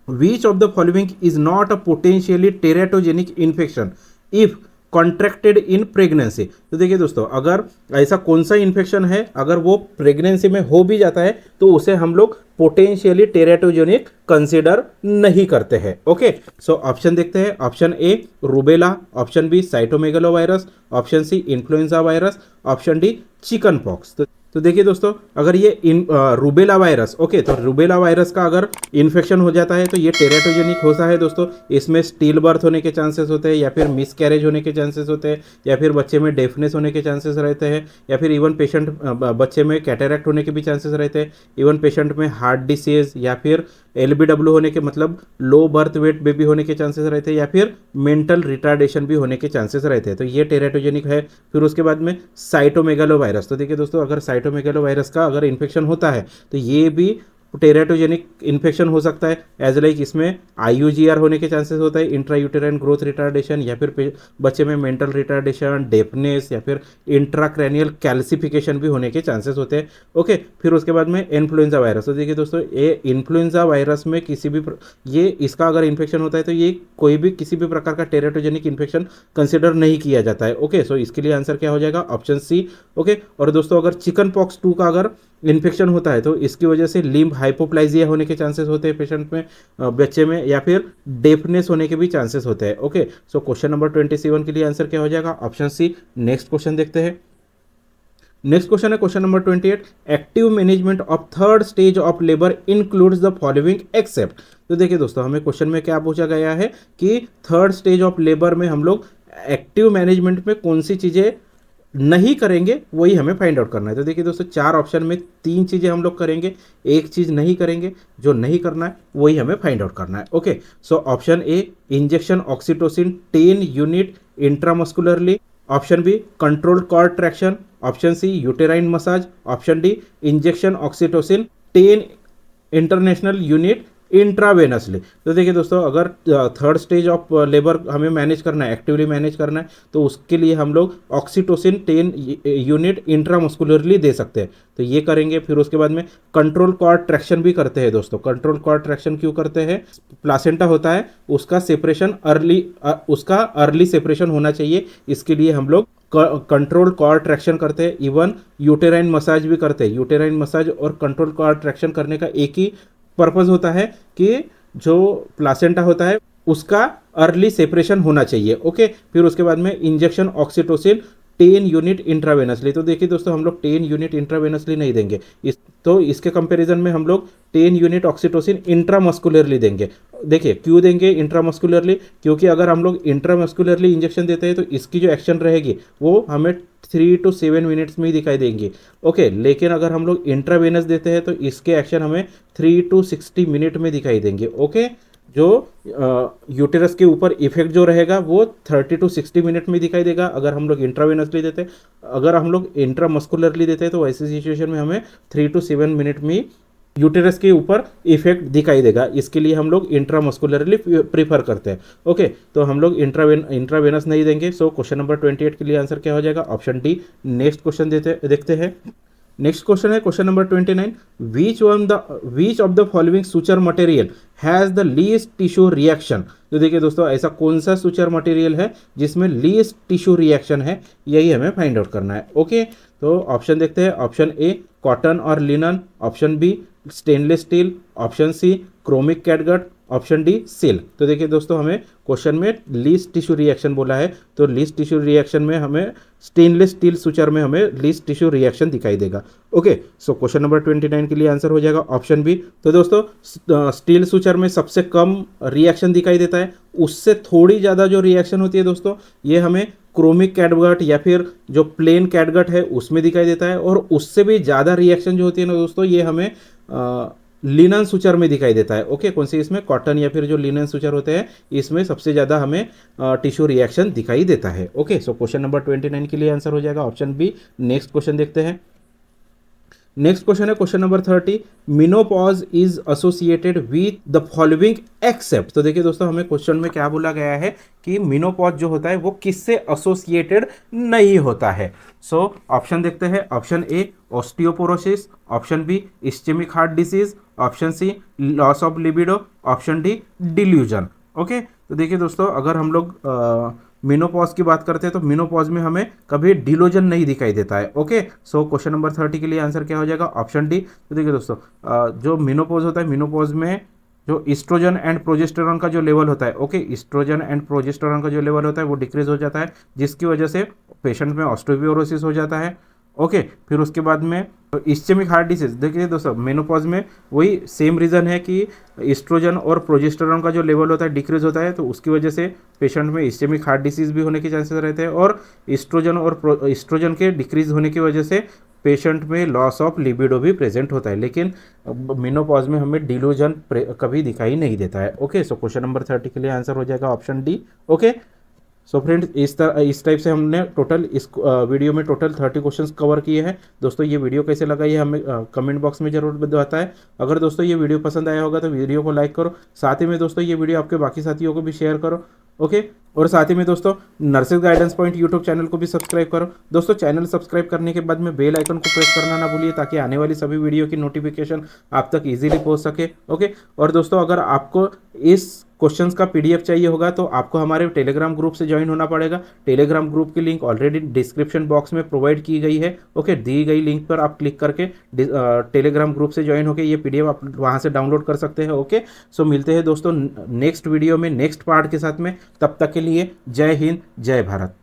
which of the following is not a potentially teratogenic infection if contracted in pregnancy. तो देखिए दोस्तों, अगर ऐसा कौन सा इन्फेक्शन है, अगर वो प्रेगनेंसी में हो भी जाता है तो उसे हम लोग पोटेंशियली टेरेटोजेनिक कंसीडर नहीं करते हैं। ओके, सो ऑप्शन देखते हैं। Option A rubella, option B cytomegalovirus, option C influenza virus, option D chicken pox. तो देखिए दोस्तों, अगर ये रूबेला वायरस, ओके, तो रूबेला वायरस का अगर इन्फेक्शन हो जाता है तो ये टेरेटोजेनिक होता है दोस्तों। इसमें स्टील बर्थ होने के चांसेस होते हैं, या फिर मिस कैरेज होने के चांसेस होते हैं, या फिर बच्चे में डेफनेस होने के चांसेस रहते हैं, या फिर इवन पेशेंट बच्चे में कैटेरैक्ट होने के भी चांसेस रहते हैं, इवन पेशेंट में हार्ट डिसीज या फिर LBW होने के मतलब लो बर्थ वेट बेबी होने के चांसेस रहते हैं, या फिर मेंटल रिटार्डेशन भी होने के चांसेस रहते हैं। तो ये टेरेटोजेनिक है। फिर उसके बाद में साइटोमेगालो वायरस। तो देखिए दोस्तों, अगर साइटोमेगालो वायरस का अगर इन्फेक्शन होता है तो ये भी टेरेटोजेनिक इन्फेक्शन हो सकता है। एज लाइक इसमें IUGR होने के चांसेस होता है, इंट्रा यूटेराइन ग्रोथ रिटार्डेशन, या फिर बच्चे में मेंटल रिटार्डेशन, डेफनेस, या फिर इंट्राक्रैनियल कैल्सिफिकेशन भी होने के चांसेस होते हैं। ओके, फिर उसके बाद में इन्फ्लुएंजा वायरस। तो देखिए दोस्तों, ये इन्फ्लुएंजा वायरस में किसी भी ये इसका अगर इन्फेक्शन होता है तो ये कोई भी किसी भी प्रकार का टेरेटोजेनिक इन्फेक्शन कंसिडर नहीं किया जाता है। ओके, सो इसके लिए आंसर क्या हो जाएगा? Option C. ओके, और दोस्तों अगर चिकन पॉक्स 2 का अगर इन्फेक्शन होता है तो इसकी वजह से लिम्ब हाइपोप्लाइजिया होने के चांसेस होते हैं पेशेंट में, बच्चे में, या फिर डेफनेस होने के भी चांसेस होते हैं। ओके, सो क्वेश्चन नंबर 27 के लिए आंसर क्या हो जाएगा? Option C. नेक्स्ट क्वेश्चन देखते हैं। नेक्स्ट क्वेश्चन है question number 28, active management of third stage of labour includes the following except. तो देखिए दोस्तों, हमें क्वेश्चन में क्या पूछा गया है कि थर्ड स्टेज ऑफ लेबर में हम लोग एक्टिव मैनेजमेंट में कौन सी चीज़ें नहीं करेंगे, वही हमें फाइंड आउट करना है। तो देखिए दोस्तों, 4 ऑप्शन में 3 चीज़ें हम लोग करेंगे, एक चीज़ नहीं करेंगे। जो नहीं करना है वही हमें फाइंड आउट करना है। Okay, so option A injection oxytocin 10 unit intramuscularly, option B controlled cord traction, option C uterine massage, option D injection oxytocin 10 international unit intravenously. तो देखिए दोस्तों, अगर थर्ड स्टेज ऑफ लेबर हमें मैनेज करना है, actively manage करना है, तो उसके लिए हम लोग ऑक्सीटोसिन 10 यूनिट इंट्रामस्कुलरली दे सकते हैं, तो ये करेंगे। फिर उसके बाद में कंट्रोल कॉर्ड ट्रैक्शन भी करते हैं दोस्तों। कंट्रोल कॉर्ड ट्रैक्शन क्यों करते हैं? प्लासेंटा होता है, उसका सेपरेशन अर्ली सेपरेशन होना चाहिए, इसके लिए हम लोग कंट्रोल कॉर्ड ट्रैक्शन करते हैं। इवन यूटेराइन मसाज भी करते हैं। यूटेराइन मसाज और कंट्रोल कॉर्ड ट्रैक्शन करने का एक ही पर्पस होता है कि जो प्लासेंटा होता है उसका अर्ली सेपरेशन होना चाहिए। ओके, फिर उसके बाद में इंजेक्शन ऑक्सीटोसिन 10 यूनिट इंट्रावेनसली। तो देखिए दोस्तों, हम लोग 10 यूनिट इंट्रावेनसली नहीं देंगे, तो इसके कंपैरिजन में हम लोग 10 यूनिट ऑक्सीटोसिन इंट्रामस्कुलरली देंगे। देखिए क्यों देंगे इंट्रामस्कुलरली? क्योंकि अगर हम लोग इंट्रामस्कुलरली इंजेक्शन देते हैं तो इसकी जो एक्शन रहेगी वो हमें 3 to 7 मिनट्स में ही दिखाई देंगी। ओके, लेकिन अगर हम लोग इंट्रावेनस देते हैं तो इसके एक्शन हमें 3 to 60 मिनट में दिखाई देंगे। ओके, जो यूटेरस के ऊपर इफेक्ट जो रहेगा वो 30 to 60 मिनट में दिखाई देगा अगर हम लोग इंट्रावेनसली देते हैं। अगर हम लोग इंट्रामस्कुलरली देते हैं तो वैसी सिचुएशन में हमें 3 to 7 मिनट में यूटेरस के ऊपर इफेक्ट दिखाई देगा। इसके लिए हम लोग इंट्रामस्कुलरली प्रीफर करते हैं। ओके, तो हम लोग इंट्रावेनस नहीं देंगे। सो क्वेश्चन नंबर 28 के लिए आंसर क्या हो जाएगा? Option D. नेक्स्ट क्वेश्चन देखते हैं। नेक्स्ट क्वेश्चन है question number 29, which of the following suture material has the least tissue reaction. तो देखिए दोस्तों, ऐसा कौन सा सुचर मटेरियल है जिसमें लीस्ट टिश्यू रिएक्शन है, यही हमें फाइंड आउट करना है। ओके, तो ऑप्शन देखते हैं। ऑप्शन ए कॉटन और linen, option B stainless steel, option C chromic catgut, option D silk. तो देखिए दोस्तों, हमें क्वेश्चन में लीस्ट टिश्यू रिएक्शन बोला है, तो लीस्ट टिश्यू रिएक्शन में हमें स्टेनलेस स्टील सुचर में हमें लीस्ट टिश्यू रिएक्शन दिखाई देगा। ओके, सो क्वेश्चन नंबर 29 के लिए आंसर हो जाएगा ऑप्शन बी। तो दोस्तों, स्टील सुचर में सबसे कम रिएक्शन दिखाई देता है, उससे थोड़ी ज़्यादा जो रिएक्शन होती है दोस्तों, ये हमें क्रोमिक कैटगट या फिर जो प्लेन कैटगट है उसमें दिखाई देता है, और उससे भी ज़्यादा रिएक्शन जो होती है ना दोस्तों, ये हमें लिनन सुचर में दिखाई देता है। ओके, कौन सी? इसमें कॉटन या फिर जो लिनन सुचर होते हैं इसमें सबसे ज़्यादा हमें टिश्यू रिएक्शन दिखाई देता है। ओके, सो क्वेश्चन नंबर 29 के लिए आंसर हो जाएगा ऑप्शन बी। नेक्स्ट क्वेश्चन देखते हैं। नेक्स्ट क्वेश्चन है question number 30, menopause is associated with the following except. तो देखिए दोस्तों, हमें क्वेश्चन में क्या बोला गया है कि मिनोपॉज जो होता है वो किससे एसोसिएटेड नहीं होता है। सो ऑप्शन देखते हैं। Option A osteoporosis, option B ischaemic heart disease, option C loss of libido, option D delusion. Okay, तो देखिए दोस्तों, अगर हम लोग मेनोपॉज की बात करते हैं तो मेनोपॉज में हमें कभी डिलोजन नहीं दिखाई देता है। ओके, सो क्वेश्चन नंबर 30 के लिए आंसर क्या हो जाएगा, ऑप्शन डी। तो देखिए दोस्तों, जो मेनोपॉज होता है, मेनोपॉज में जो ईस्ट्रोजन एंड प्रोजेस्टेरॉन का जो लेवल होता है, ओके, ईस्ट्रोजन एंड प्रोजेस्टेरॉन का जो लेवल होता है वो डिक्रीज हो जाता है, जिसकी वजह से पेशेंट में ऑस्टियोपोरोसिस हो जाता है। ओके, फिर उसके बाद में इस्चेमिक हार्ट डिसीज, देखिए दोस्तों मेनोपॉज में वही सेम रीज़न है कि ईस्ट्रोजन और प्रोजेस्टेरॉन का जो लेवल होता है डिक्रीज होता है, तो उसकी वजह से पेशेंट में इस्चेमिक हार्ट डिसीज भी होने के चांसेस रहते हैं, और ईस्ट्रोजन के डिक्रीज होने की वजह से पेशेंट में लॉस ऑफ लिबिडो भी प्रेजेंट होता है, लेकिन मेनोपॉज में हमें डिल्यूजन कभी दिखाई नहीं देता है। ओके, सो क्वेश्चन नंबर 30 के लिए आंसर हो जाएगा option D. Okay, so friends, इस टाइप से हमने टोटल इस वीडियो में टोटल 30 क्वेश्चंस कवर किए हैं। दोस्तों ये वीडियो कैसे लगा ये हमें कमेंट बॉक्स में जरूर बताता है। अगर दोस्तों ये वीडियो पसंद आया होगा तो वीडियो को लाइक करो, साथ ही में दोस्तों ये वीडियो आपके बाकी साथियों को भी शेयर करो। ओके, और साथ ही में दोस्तों nurses guidance point YouTube channel को भी सब्सक्राइब करो। दोस्तों चैनल सब्सक्राइब करने के बाद में बेल आइकन को प्रेस करना ना भूलिए, ताकि आने वाली सभी वीडियो की नोटिफिकेशन आप तक इजीली पहुंच सके। ओके, और दोस्तों अगर आपको इस क्वेश्चंस का पीडीएफ चाहिए होगा तो आपको हमारे टेलीग्राम ग्रुप से ज्वाइन होना पड़ेगा। टेलीग्राम ग्रुप की लिंक ऑलरेडी डिस्क्रिप्शन बॉक्स में प्रोवाइड की गई है। ओके, दी गई लिंक पर आप क्लिक करके टेलीग्राम ग्रुप से ज्वाइन होकर ये पीडीएफ आप वहाँ से डाउनलोड कर सकते हैं। ओके, सो मिलते हैं दोस्तों नेक्स्ट वीडियो में नेक्स्ट पार्ट के साथ में, तब तक के लिए जय हिंद जय भारत।